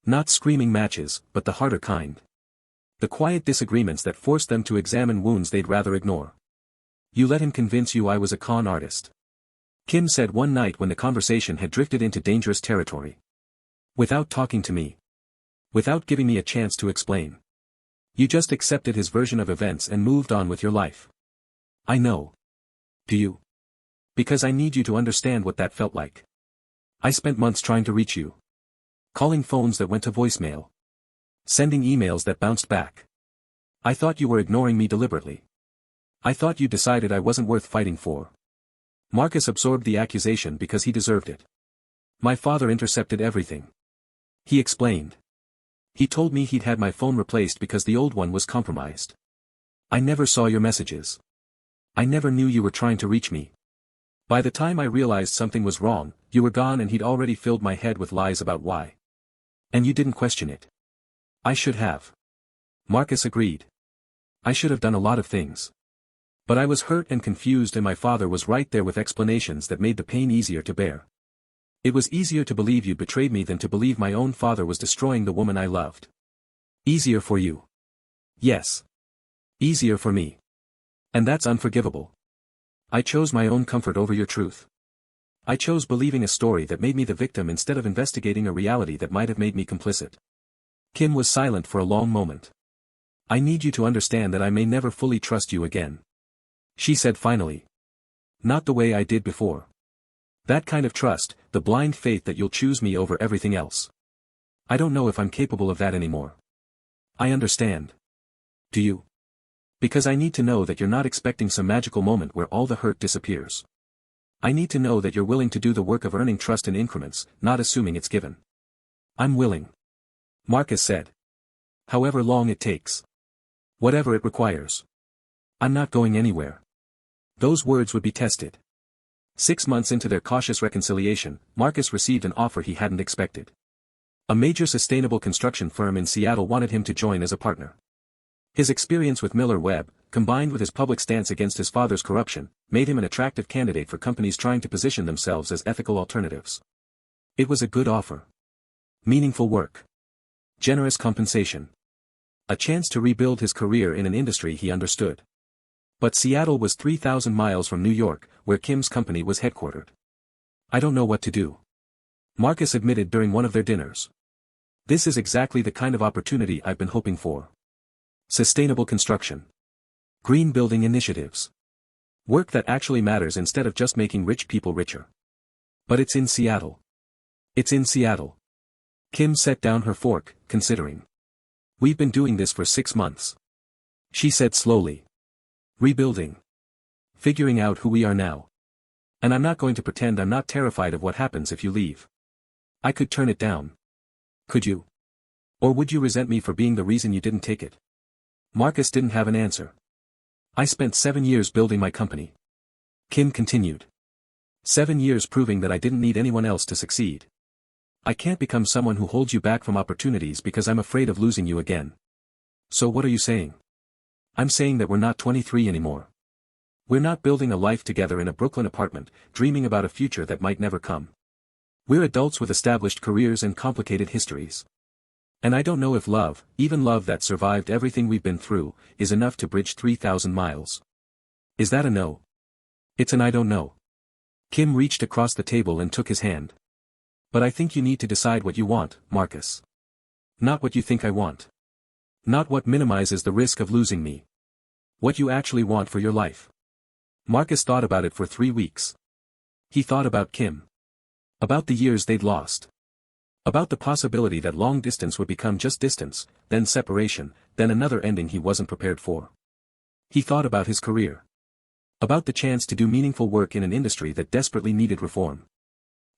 Not screaming matches, but the harder kind. The quiet disagreements that forced them to examine wounds they'd rather ignore. You let him convince you I was a con artist. Kim said one night when the conversation had drifted into dangerous territory. Without talking to me. Without giving me a chance to explain. You just accepted his version of events and moved on with your life. I know. Do you? Because I need you to understand what that felt like. I spent months trying to reach you. Calling phones that went to voicemail. Sending emails that bounced back. I thought you were ignoring me deliberately. I thought you decided I wasn't worth fighting for. Marcus absorbed the accusation because he deserved it. My father intercepted everything. He explained. He told me he'd had my phone replaced because the old one was compromised. I never saw your messages. I never knew you were trying to reach me. By the time I realized something was wrong, you were gone and he'd already filled my head with lies about why. And you didn't question it. I should have. Marcus agreed. I should have done a lot of things. But I was hurt and confused and my father was right there with explanations that made the pain easier to bear. It was easier to believe you betrayed me than to believe my own father was destroying the woman I loved. Easier for you. Yes. Easier for me. And that's unforgivable. I chose my own comfort over your truth. I chose believing a story that made me the victim instead of investigating a reality that might have made me complicit. Kim was silent for a long moment. I need you to understand that I may never fully trust you again. She said finally. Not the way I did before. That kind of trust, the blind faith that you'll choose me over everything else. I don't know if I'm capable of that anymore. I understand. Do you? Because I need to know that you're not expecting some magical moment where all the hurt disappears. I need to know that you're willing to do the work of earning trust in increments, not assuming it's given. I'm willing. Marcus said. However long it takes. Whatever it requires. I'm not going anywhere. Those words would be tested. 6 months into their cautious reconciliation, Marcus received an offer he hadn't expected. A major sustainable construction firm in Seattle wanted him to join as a partner. His experience with Miller Webb, combined with his public stance against his father's corruption, made him an attractive candidate for companies trying to position themselves as ethical alternatives. It was a good offer. Meaningful work. Generous compensation. A chance to rebuild his career in an industry he understood. But Seattle was 3,000 miles from New York, where Kim's company was headquartered. I don't know what to do. Marcus admitted during one of their dinners. This is exactly the kind of opportunity I've been hoping for. Sustainable construction. Green building initiatives. Work that actually matters instead of just making rich people richer. But it's in Seattle. It's in Seattle. Kim set down her fork, considering. We've been doing this for 6 months. She said slowly. Rebuilding. Figuring out who we are now. And I'm not going to pretend I'm not terrified of what happens if you leave. I could turn it down. Could you? Or would you resent me for being the reason you didn't take it? Marcus didn't have an answer. I spent 7 years building my company. Kim continued. 7 years proving that I didn't need anyone else to succeed. I can't become someone who holds you back from opportunities because I'm afraid of losing you again. So what are you saying? I'm saying that we're not 23 anymore. We're not building a life together in a Brooklyn apartment, dreaming about a future that might never come. We're adults with established careers and complicated histories. And I don't know if love, even love that survived everything we've been through, is enough to bridge 3,000 miles. Is that a no? It's an I don't know. Kim reached across the table and took his hand. But I think you need to decide what you want, Marcus. Not what you think I want. Not what minimizes the risk of losing me. What you actually want for your life. Marcus thought about it for 3 weeks. He thought about Kim. About the years they'd lost. About the possibility that long distance would become just distance, then separation, then another ending he wasn't prepared for. He thought about his career. About the chance to do meaningful work in an industry that desperately needed reform.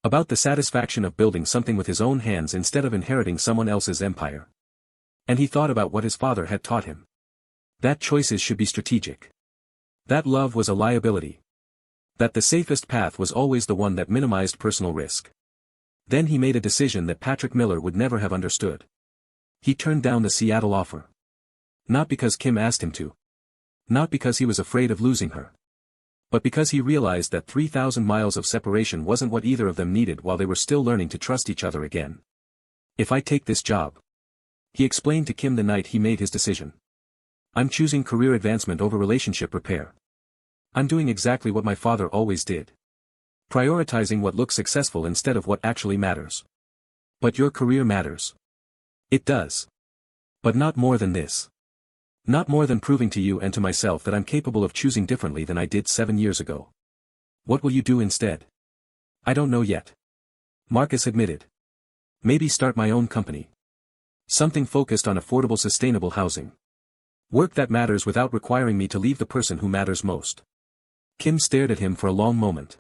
About the satisfaction of building something with his own hands instead of inheriting someone else's empire. And he thought about what his father had taught him. That choices should be strategic. That love was a liability. That the safest path was always the one that minimized personal risk. Then he made a decision that Patrick Miller would never have understood. He turned down the Seattle offer. Not because Kim asked him to. Not because he was afraid of losing her. But because he realized that 3,000 miles of separation wasn't what either of them needed while they were still learning to trust each other again. If I take this job, he explained to Kim the night he made his decision, I'm choosing career advancement over relationship repair. I'm doing exactly what my father always did. Prioritizing what looks successful instead of what actually matters. But your career matters. It does. But not more than this. Not more than proving to you and to myself that I'm capable of choosing differently than I did 7 years ago. What will you do instead? I don't know yet. Marcus admitted. Maybe start my own company. Something focused on affordable sustainable housing. Work that matters without requiring me to leave the person who matters most. Kim stared at him for a long moment.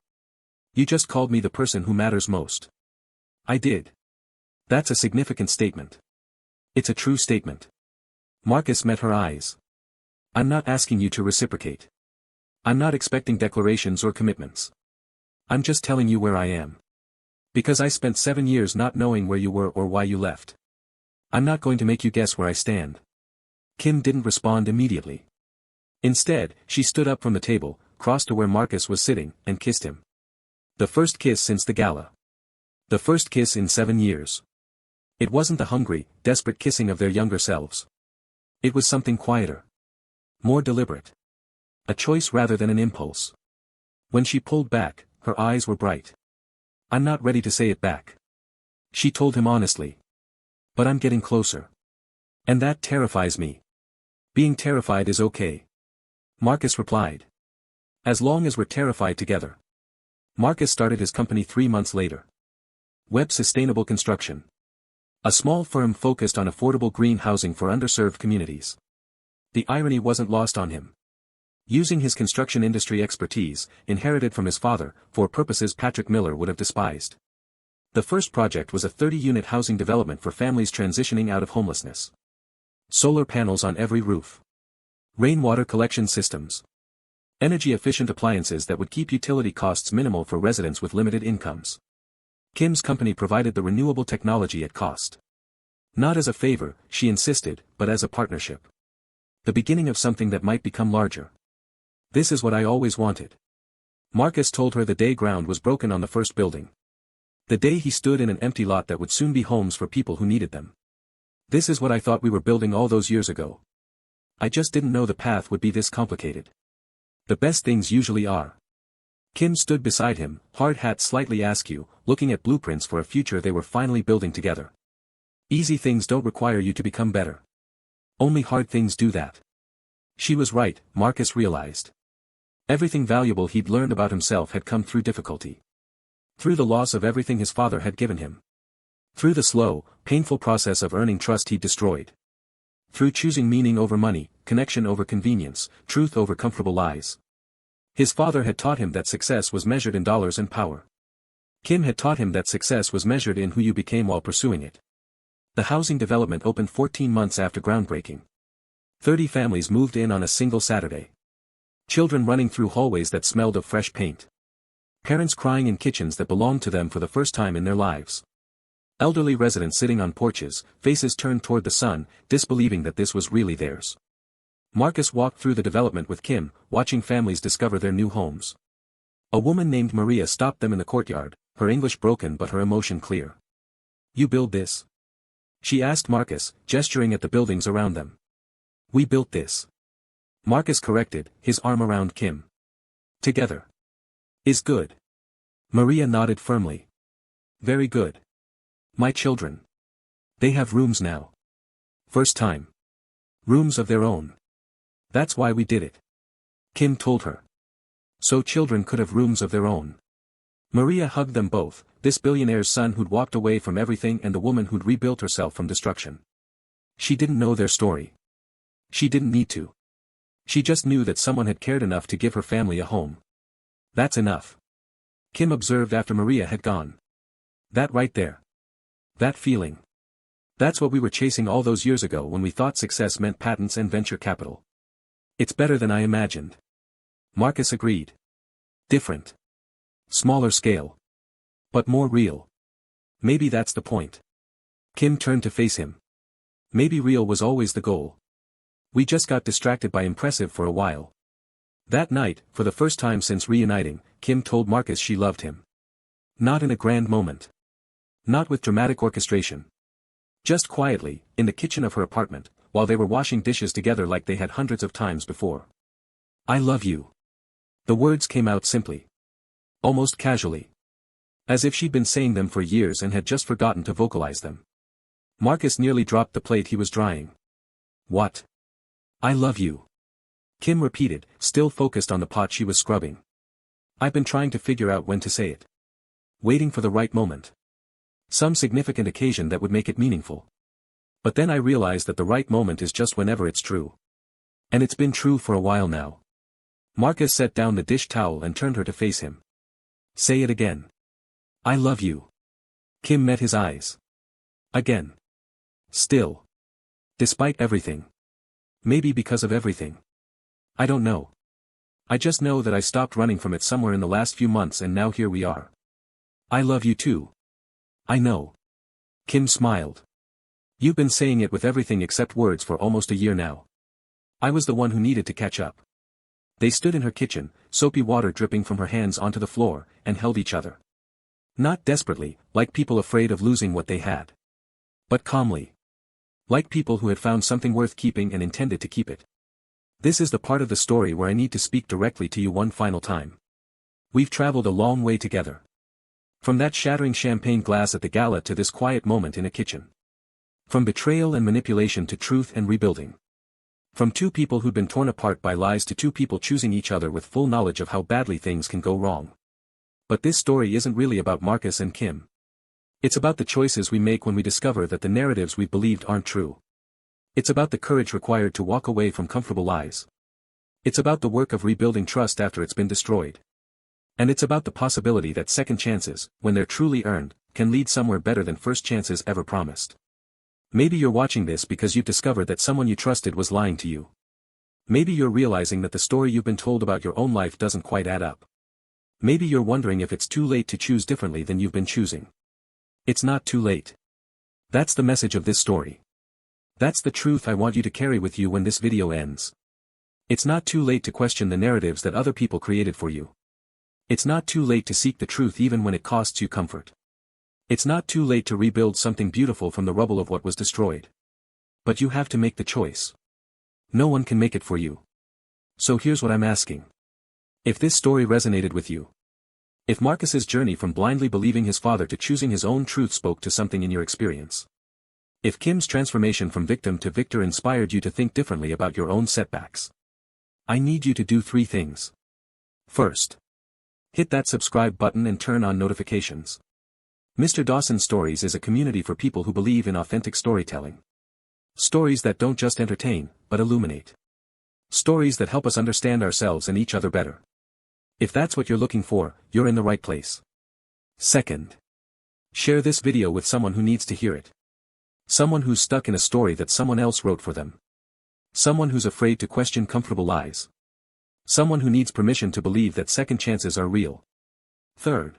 You just called me the person who matters most. I did. That's a significant statement. It's a true statement. Marcus met her eyes. I'm not asking you to reciprocate. I'm not expecting declarations or commitments. I'm just telling you where I am. Because I spent 7 years not knowing where you were or why you left. I'm not going to make you guess where I stand. Kim didn't respond immediately. Instead, she stood up from the table, crossed to where Marcus was sitting, and kissed him. The first kiss since the gala. The first kiss in 7 years. It wasn't the hungry, desperate kissing of their younger selves. It was something quieter. More deliberate. A choice rather than an impulse. When she pulled back, her eyes were bright. I'm not ready to say it back. She told him honestly. But I'm getting closer. And that terrifies me. Being terrified is okay. Marcus replied. As long as we're terrified together. Marcus started his company 3 months later. Webb Sustainable Construction. A small firm focused on affordable green housing for underserved communities. The irony wasn't lost on him. Using his construction industry expertise, inherited from his father, for purposes Patrick Miller would have despised. The first project was a 30-unit housing development for families transitioning out of homelessness. Solar panels on every roof. Rainwater collection systems. Energy-efficient appliances that would keep utility costs minimal for residents with limited incomes. Kim's company provided the renewable technology at cost. Not as a favor, she insisted, but as a partnership. The beginning of something that might become larger. This is what I always wanted. Marcus told her the day ground was broken on the first building. The day he stood in an empty lot that would soon be homes for people who needed them. This is what I thought we were building all those years ago. I just didn't know the path would be this complicated. The best things usually are. Kim stood beside him, hard hat slightly askew, looking at blueprints for a future they were finally building together. Easy things don't require you to become better. Only hard things do that. She was right, Marcus realized. Everything valuable he'd learned about himself had come through difficulty. Through the loss of everything his father had given him. Through the slow, painful process of earning trust he'd destroyed. Through choosing meaning over money, connection over convenience, truth over comfortable lies. His father had taught him that success was measured in dollars and power. Kim had taught him that success was measured in who you became while pursuing it. The housing development opened 14 months after groundbreaking. 30 families moved in on a single Saturday. Children running through hallways that smelled of fresh paint. Parents crying in kitchens that belonged to them for the first time in their lives. Elderly residents sitting on porches, faces turned toward the sun, disbelieving that this was really theirs. Marcus walked through the development with Kim, watching families discover their new homes. A woman named Maria stopped them in the courtyard, her English broken but her emotion clear. "You build this?" she asked Marcus, gesturing at the buildings around them. "We built this." Marcus corrected, his arm around Kim. "Together. Is good." Maria nodded firmly. "Very good. My children. They have rooms now. First time. Rooms of their own. That's why we did it." Kim told her. So children could have rooms of their own. Maria hugged them both, this billionaire's son who'd walked away from everything and the woman who'd rebuilt herself from destruction. She didn't know their story. She didn't need to. She just knew that someone had cared enough to give her family a home. "That's enough," Kim observed after Maria had gone. "That right there. That feeling. That's what we were chasing all those years ago when we thought success meant patents and venture capital. It's better than I imagined." Marcus agreed. Different. Smaller scale. But more real. Maybe that's the point. Kim turned to face him. Maybe real was always the goal. We just got distracted by impressive for a while. That night, for the first time since reuniting, Kim told Marcus she loved him. Not in a grand moment. Not with dramatic orchestration. Just quietly, in the kitchen of her apartment, while they were washing dishes together like they had hundreds of times before. "I love you." The words came out simply. Almost casually. As if she'd been saying them for years and had just forgotten to vocalize them. Marcus nearly dropped the plate he was drying. "What?" "I love you." Kim repeated, still focused on the pot she was scrubbing. "I've been trying to figure out when to say it. Waiting for the right moment. Some significant occasion that would make it meaningful. But then I realized that the right moment is just whenever it's true. And it's been true for a while now." Marcus set down the dish towel and turned her to face him. "Say it again." "I love you." Kim met his eyes. Again. Still. Despite everything. Maybe because of everything. I don't know. I just know that I stopped running from it somewhere in the last few months and now here we are. I love you too. I know. Kim smiled. You've been saying it with everything except words for almost a year now. I was the one who needed to catch up. They stood in her kitchen, soapy water dripping from her hands onto the floor, and held each other. Not desperately, like people afraid of losing what they had. But calmly. Like people who had found something worth keeping and intended to keep it. This is the part of the story where I need to speak directly to you one final time. We've traveled a long way together. From that shattering champagne glass at the gala to this quiet moment in a kitchen. From betrayal and manipulation to truth and rebuilding. From two people who'd been torn apart by lies to two people choosing each other with full knowledge of how badly things can go wrong. But this story isn't really about Marcus and Kim. It's about the choices we make when we discover that the narratives we've believed aren't true. It's about the courage required to walk away from comfortable lies. It's about the work of rebuilding trust after it's been destroyed. And it's about the possibility that second chances, when they're truly earned, can lead somewhere better than first chances ever promised. Maybe you're watching this because you've discovered that someone you trusted was lying to you. Maybe you're realizing that the story you've been told about your own life doesn't quite add up. Maybe you're wondering if it's too late to choose differently than you've been choosing. It's not too late. That's the message of this story. That's the truth I want you to carry with you when this video ends. It's not too late to question the narratives that other people created for you. It's not too late to seek the truth even when it costs you comfort. It's not too late to rebuild something beautiful from the rubble of what was destroyed. But you have to make the choice. No one can make it for you. So here's what I'm asking. If this story resonated with you. If Marcus's journey from blindly believing his father to choosing his own truth spoke to something in your experience. If Kim's transformation from victim to victor inspired you to think differently about your own setbacks, I need you to do 3 things. First, hit that subscribe button and turn on notifications. Mr. Dawson Stories is a community for people who believe in authentic storytelling. Stories that don't just entertain, but illuminate. Stories that help us understand ourselves and each other better. If that's what you're looking for, you're in the right place. Second, share this video with someone who needs to hear it. Someone who's stuck in a story that someone else wrote for them. Someone who's afraid to question comfortable lies. Someone who needs permission to believe that second chances are real. Third,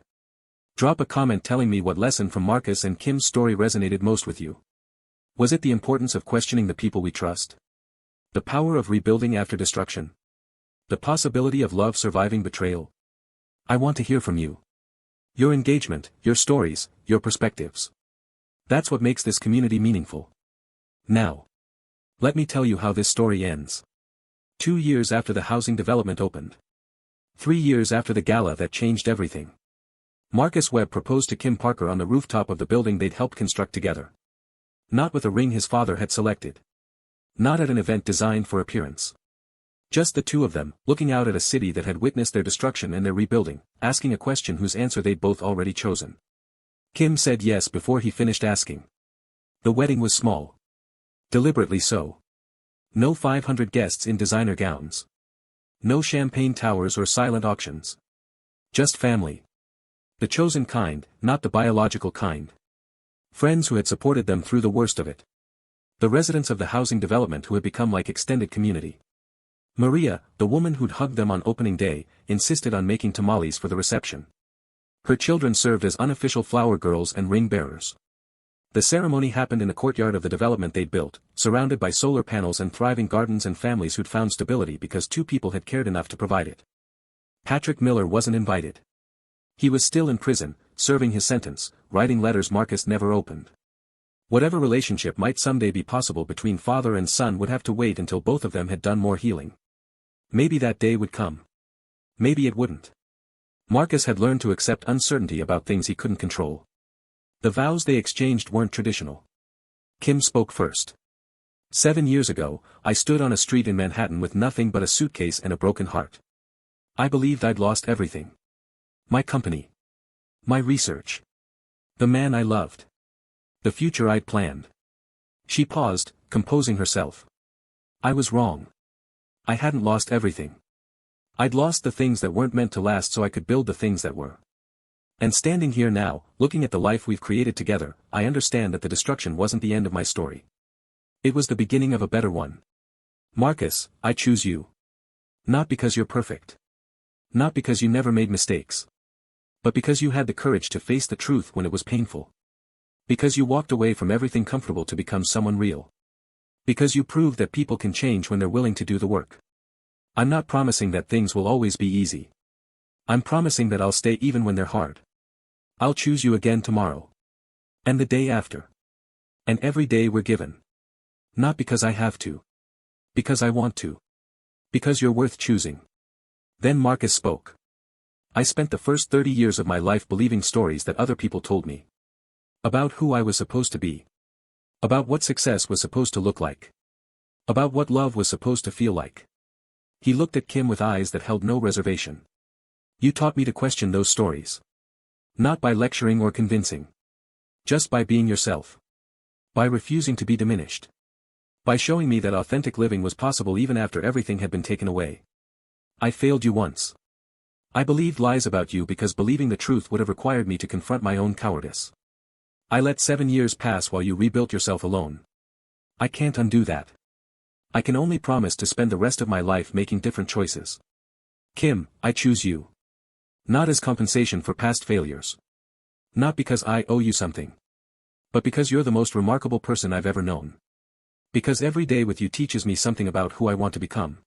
drop a comment telling me what lesson from Marcus and Kim's story resonated most with you. Was it the importance of questioning the people we trust? The power of rebuilding after destruction? The possibility of love surviving betrayal? I want to hear from you. Your engagement, your stories, your perspectives. That's what makes this community meaningful. Now, let me tell you how this story ends. 2 years after the housing development opened. 3 years after the gala that changed everything. Marcus Webb proposed to Kim Parker on the rooftop of the building they'd helped construct together. Not with a ring his father had selected. Not at an event designed for appearance. Just the two of them, looking out at a city that had witnessed their destruction and their rebuilding, asking a question whose answer they'd both already chosen. Kim said yes before he finished asking. The wedding was small. Deliberately so. No 500 guests in designer gowns. No champagne towers or silent auctions. Just family. The chosen kind, not the biological kind. Friends who had supported them through the worst of it. The residents of the housing development who had become like extended community. Maria, the woman who'd hugged them on opening day, insisted on making tamales for the reception. Her children served as unofficial flower girls and ring bearers. The ceremony happened in the courtyard of the development they'd built, surrounded by solar panels and thriving gardens and families who'd found stability because 2 people had cared enough to provide it. Patrick Miller wasn't invited. He was still in prison, serving his sentence, writing letters Marcus never opened. Whatever relationship might someday be possible between father and son would have to wait until both of them had done more healing. Maybe that day would come. Maybe it wouldn't. Marcus had learned to accept uncertainty about things he couldn't control. The vows they exchanged weren't traditional. Kim spoke first. 7 years ago, I stood on a street in Manhattan with nothing but a suitcase and a broken heart. I believed I'd lost everything. My company. My research. The man I loved. The future I'd planned. She paused, composing herself. I was wrong. I hadn't lost everything. I'd lost the things that weren't meant to last so I could build the things that were. And standing here now, looking at the life we've created together, I understand that the destruction wasn't the end of my story. It was the beginning of a better one. Marcus, I choose you. Not because you're perfect. Not because you never made mistakes. But because you had the courage to face the truth when it was painful. Because you walked away from everything comfortable to become someone real. Because you proved that people can change when they're willing to do the work. I'm not promising that things will always be easy. I'm promising that I'll stay even when they're hard. I'll choose you again tomorrow. And the day after. And every day we're given. Not because I have to. Because I want to. Because you're worth choosing. Then Marcus spoke. I spent the first 30 years of my life believing stories that other people told me. About who I was supposed to be. About what success was supposed to look like. About what love was supposed to feel like. He looked at Kim with eyes that held no reservation. You taught me to question those stories. Not by lecturing or convincing. Just by being yourself. By refusing to be diminished. By showing me that authentic living was possible even after everything had been taken away. I failed you once. I believed lies about you because believing the truth would have required me to confront my own cowardice. I let 7 years pass while you rebuilt yourself alone. I can't undo that. I can only promise to spend the rest of my life making different choices. Kim, I choose you. Not as compensation for past failures. Not because I owe you something. But because you're the most remarkable person I've ever known. Because every day with you teaches me something about who I want to become.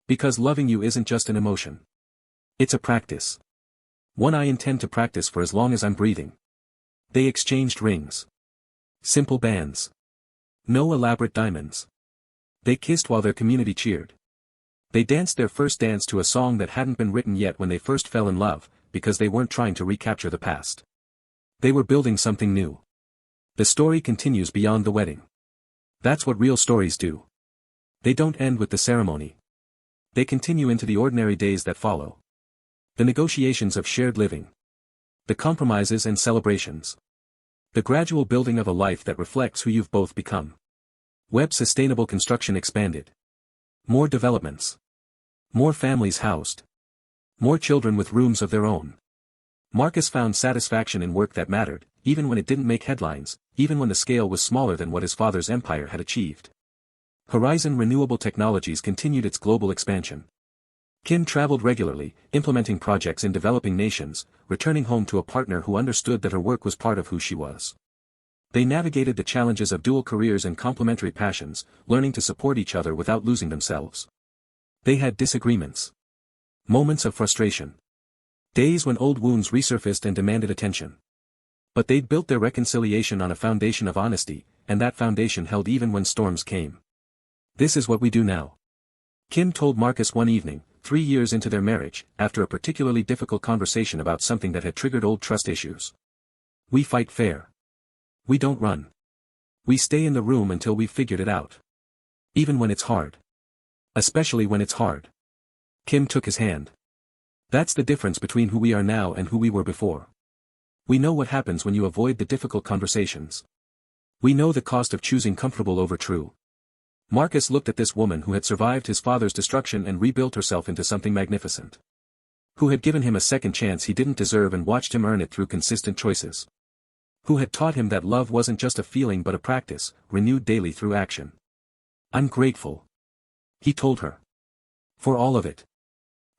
Because loving you isn't just an emotion. It's a practice. One I intend to practice for as long as I'm breathing. They exchanged rings. Simple bands. No elaborate diamonds. They kissed while their community cheered. They danced their first dance to a song that hadn't been written yet when they first fell in love, because they weren't trying to recapture the past. They were building something new. The story continues beyond the wedding. That's what real stories do. They don't end with the ceremony. They continue into the ordinary days that follow. The negotiations of shared living. The compromises and celebrations. The gradual building of a life that reflects who you've both become. Webb's sustainable construction expanded. More developments. More families housed. More children with rooms of their own. Marcus found satisfaction in work that mattered, even when it didn't make headlines, even when the scale was smaller than what his father's empire had achieved. Horizon Renewable Technologies continued its global expansion. Kim traveled regularly, implementing projects in developing nations, returning home to a partner who understood that her work was part of who she was. They navigated the challenges of dual careers and complementary passions, learning to support each other without losing themselves. They had disagreements. Moments of frustration. Days when old wounds resurfaced and demanded attention. But they'd built their reconciliation on a foundation of honesty, and that foundation held even when storms came. This is what we do now. Kim told Marcus one evening, 3 years into their marriage, after a particularly difficult conversation about something that had triggered old trust issues. We fight fair. We don't run. We stay in the room until we've figured it out. Even when it's hard. Especially when it's hard. Kim took his hand. That's the difference between who we are now and who we were before. We know what happens when you avoid the difficult conversations. We know the cost of choosing comfortable over true. Marcus looked at this woman who had survived his father's destruction and rebuilt herself into something magnificent. Who had given him a second chance he didn't deserve and watched him earn it through consistent choices. Who had taught him that love wasn't just a feeling but a practice, renewed daily through action. I'm grateful. He told her. For all of it.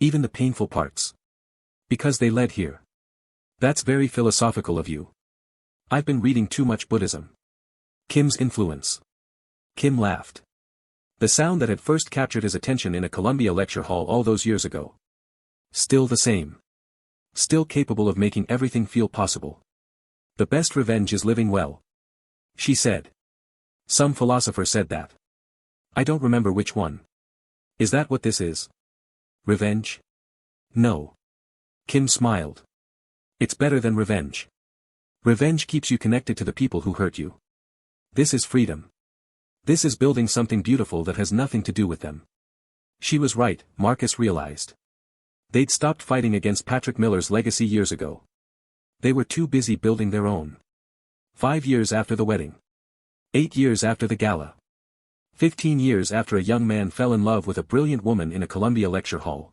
Even the painful parts. Because they led here. That's very philosophical of you. I've been reading too much Buddhism. Kim's influence. Kim laughed. The sound that had first captured his attention in a Columbia lecture hall all those years ago. Still the same. Still capable of making everything feel possible. The best revenge is living well. She said. Some philosopher said that. I don't remember which one. Is that what this is? Revenge? No. Kim smiled. It's better than revenge. Revenge keeps you connected to the people who hurt you. This is freedom. This is building something beautiful that has nothing to do with them. She was right, Marcus realized. They'd stopped fighting against Patrick Miller's legacy years ago. They were too busy building their own. 5 years after the wedding. 8 years after the gala. 15 years after a young man fell in love with a brilliant woman in a Columbia lecture hall.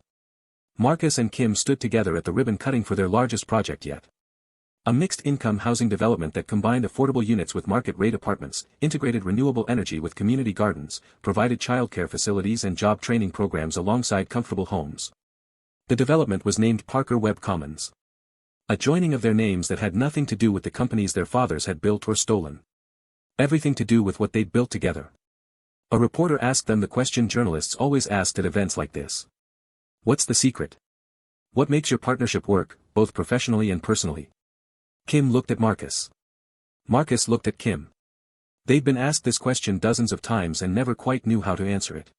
Marcus and Kim stood together at the ribbon cutting for their largest project yet. A mixed-income housing development that combined affordable units with market-rate apartments, integrated renewable energy with community gardens, provided childcare facilities and job training programs alongside comfortable homes. The development was named Parker Webb Commons. A joining of their names that had nothing to do with the companies their fathers had built or stolen. Everything to do with what they'd built together. A reporter asked them the question journalists always asked at events like this. What's the secret? What makes your partnership work, both professionally and personally? Kim looked at Marcus. Marcus looked at Kim. They'd been asked this question dozens of times and never quite knew how to answer it.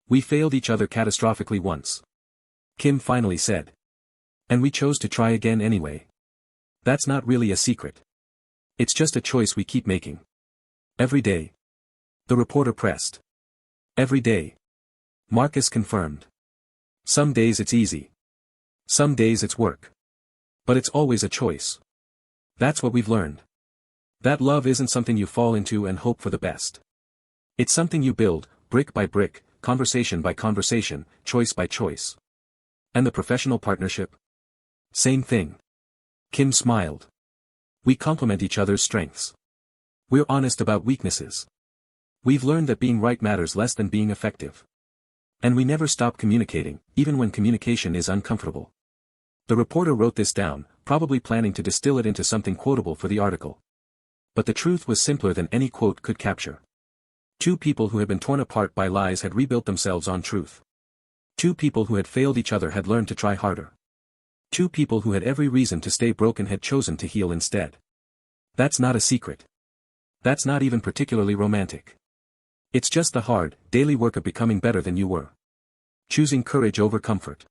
We failed each other catastrophically once. Kim finally said. And we chose to try again anyway. That's not really a secret. It's just a choice we keep making. Every day. The reporter pressed. Every day. Marcus confirmed. Some days it's easy. Some days it's work. But it's always a choice. That's what we've learned. That love isn't something you fall into and hope for the best. It's something you build, brick by brick, conversation by conversation, choice by choice. And the professional partnership? Same thing. Kim smiled. We complement each other's strengths. We're honest about weaknesses. We've learned that being right matters less than being effective. And we never stop communicating, even when communication is uncomfortable. The reporter wrote this down, probably planning to distill it into something quotable for the article. But the truth was simpler than any quote could capture. Two people who had been torn apart by lies had rebuilt themselves on truth. Two people who had failed each other had learned to try harder. Two people who had every reason to stay broken had chosen to heal instead. That's not a secret. That's not even particularly romantic. It's just the hard, daily work of becoming better than you were. Choosing courage over comfort.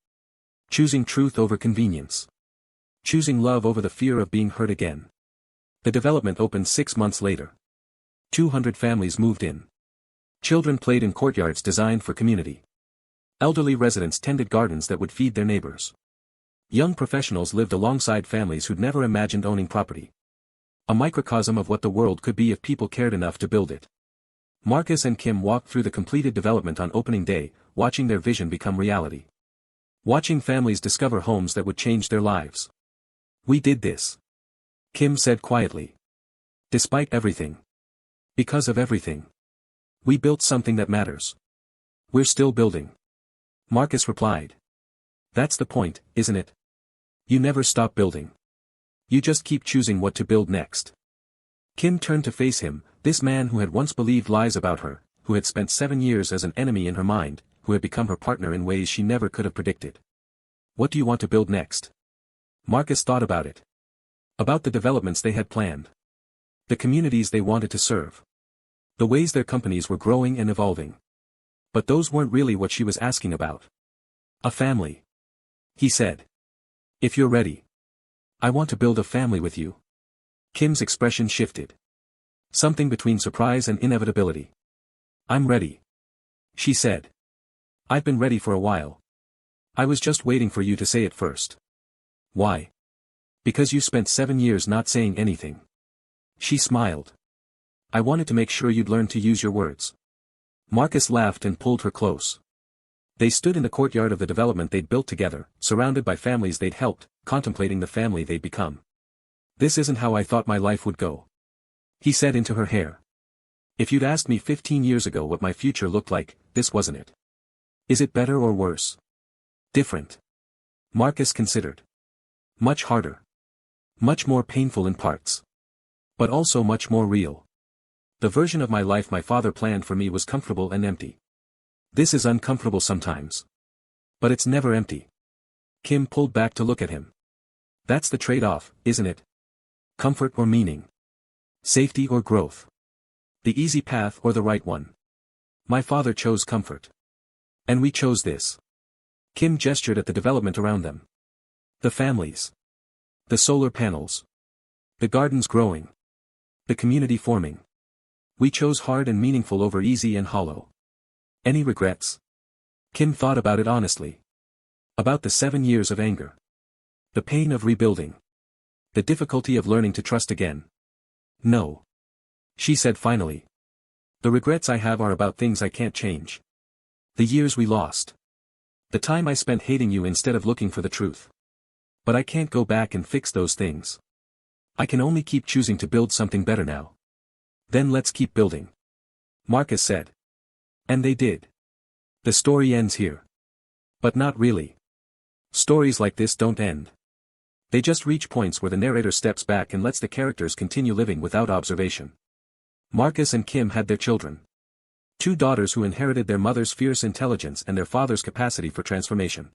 Choosing truth over convenience. Choosing love over the fear of being hurt again. The development opened 6 months later. 200 families moved in. Children played in courtyards designed for community. Elderly residents tended gardens that would feed their neighbors. Young professionals lived alongside families who'd never imagined owning property. A microcosm of what the world could be if people cared enough to build it. Marcus and Kim walked through the completed development on opening day, watching their vision become reality. Watching families discover homes that would change their lives. "We did this," Kim said quietly. "Despite everything. Because of everything. We built something that matters. We're still building." Marcus replied. "That's the point, isn't it? You never stop building. You just keep choosing what to build next." Kim turned to face him, this man who had once believed lies about her, who had spent 7 years as an enemy in her mind, who had become her partner in ways she never could have predicted. "What do you want to build next?" Marcus thought about it. About the developments they had planned. The communities they wanted to serve. The ways their companies were growing and evolving. But those weren't really what she was asking about. "A family," he said. "If you're ready. I want to build a family with you." Kim's expression shifted. Something between surprise and inevitability. "I'm ready," she said. "I've been ready for a while. I was just waiting for you to say it first." "Why?" "Because you spent 7 years not saying anything." She smiled. "I wanted to make sure you'd learn to use your words." Marcus laughed and pulled her close. They stood in the courtyard of the development they'd built together, surrounded by families they'd helped, contemplating the family they'd become. "This isn't how I thought my life would go," he said into her hair. "If you'd asked me 15 years ago what my future looked like, this wasn't it." "Is it better or worse?" "Different." Marcus considered. "Much harder. Much more painful in parts. But also much more real. The version of my life my father planned for me was comfortable and empty. This is uncomfortable sometimes. But it's never empty." Kim pulled back to look at him. "That's the trade-off, isn't it? Comfort or meaning? Safety or growth? The easy path or the right one? My father chose comfort. And we chose this." Kim gestured at the development around them. The families. The solar panels. The gardens growing. The community forming. "We chose hard and meaningful over easy and hollow." "Any regrets?" Kim thought about it honestly. About the 7 years of anger. The pain of rebuilding. The difficulty of learning to trust again. "No," she said finally. "The regrets I have are about things I can't change. The years we lost. The time I spent hating you instead of looking for the truth. But I can't go back and fix those things. I can only keep choosing to build something better now." "Then let's keep building," Marcus said. And they did. The story ends here. But not really. Stories like this don't end. They just reach points where the narrator steps back and lets the characters continue living without observation. Marcus and Kim had their children. 2 daughters who inherited their mother's fierce intelligence and their father's capacity for transformation.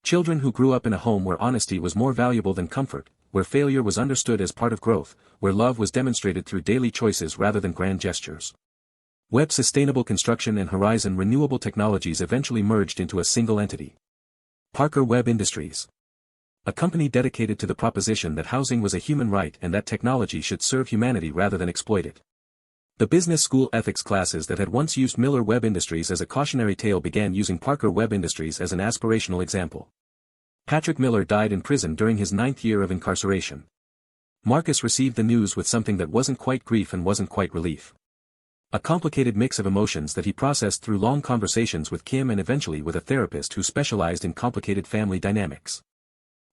Children who grew up in a home where honesty was more valuable than comfort, where failure was understood as part of growth, where love was demonstrated through daily choices rather than grand gestures. Webb Sustainable Construction and Horizon Renewable Technologies eventually merged into a single entity. Parker Webb Industries. A company dedicated to the proposition that housing was a human right and that technology should serve humanity rather than exploit it. The business school ethics classes that had once used Miller Webb Industries as a cautionary tale began using Parker Webb Industries as an aspirational example. Patrick Miller died in prison during his 9th year of incarceration. Marcus received the news with something that wasn't quite grief and wasn't quite relief. A complicated mix of emotions that he processed through long conversations with Kim and eventually with a therapist who specialized in complicated family dynamics.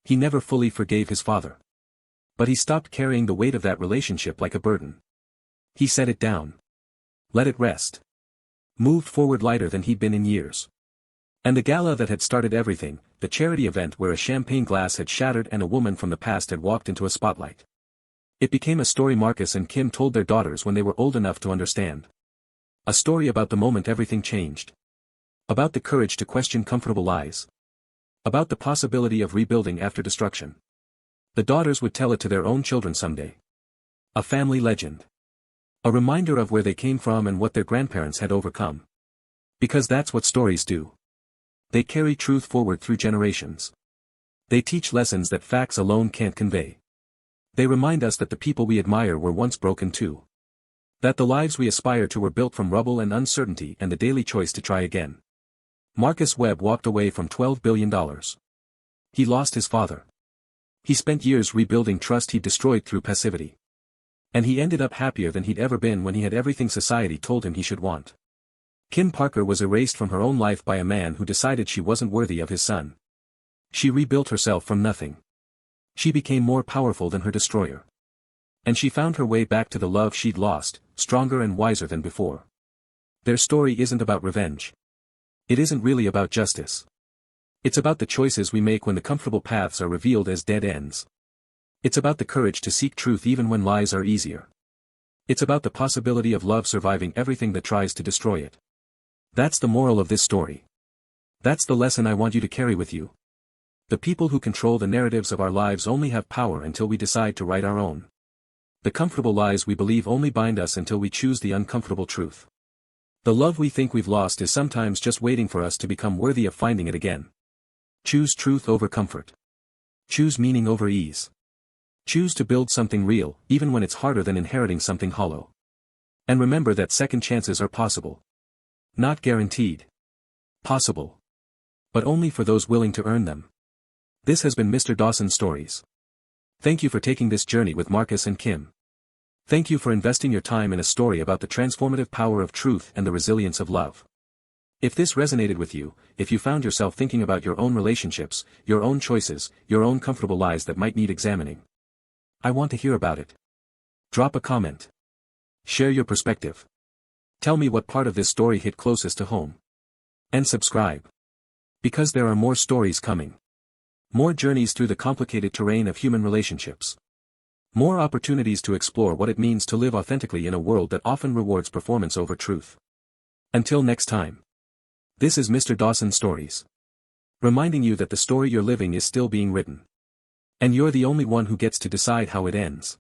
He never fully forgave his father. But he stopped carrying the weight of that relationship like a burden. He set it down. Let it rest. Moved forward lighter than he'd been in years. And the gala that had started everything, the charity event where a champagne glass had shattered and a woman from the past had walked into a spotlight. It became a story Marcus and Kim told their daughters when they were old enough to understand. A story about the moment everything changed. About the courage to question comfortable lies. About the possibility of rebuilding after destruction. The daughters would tell it to their own children someday. A family legend. A reminder of where they came from and what their grandparents had overcome. Because that's what stories do. They carry truth forward through generations. They teach lessons that facts alone can't convey. They remind us that the people we admire were once broken too. That the lives we aspire to were built from rubble and uncertainty and the daily choice to try again. Marcus Webb walked away from $12 billion. He lost his father. He spent years rebuilding trust he destroyed through passivity. And he ended up happier than he'd ever been when he had everything society told him he should want. Kim Parker was erased from her own life by a man who decided she wasn't worthy of his son. She rebuilt herself from nothing. She became more powerful than her destroyer. And she found her way back to the love she'd lost, stronger and wiser than before. Their story isn't about revenge. It isn't really about justice. It's about the choices we make when the comfortable paths are revealed as dead ends. It's about the courage to seek truth even when lies are easier. It's about the possibility of love surviving everything that tries to destroy it. That's the moral of this story. That's the lesson I want you to carry with you. The people who control the narratives of our lives only have power until we decide to write our own. The comfortable lies we believe only bind us until we choose the uncomfortable truth. The love we think we've lost is sometimes just waiting for us to become worthy of finding it again. Choose truth over comfort. Choose meaning over ease. Choose to build something real, even when it's harder than inheriting something hollow. And remember that second chances are possible. Not guaranteed. Possible. But only for those willing to earn them. This has been Mr. Dawson Stories. Thank you for taking this journey with Marcus and Kim. Thank you for investing your time in a story about the transformative power of truth and the resilience of love. If this resonated with you, if you found yourself thinking about your own relationships, your own choices, your own comfortable lies that might need examining, I want to hear about it. Drop a comment. Share your perspective. Tell me what part of this story hit closest to home. And subscribe. Because there are more stories coming. More journeys through the complicated terrain of human relationships. More opportunities to explore what it means to live authentically in a world that often rewards performance over truth. Until next time. This is Mr. Dawson Stories. Reminding you that the story you're living is still being written. And you're the only one who gets to decide how it ends.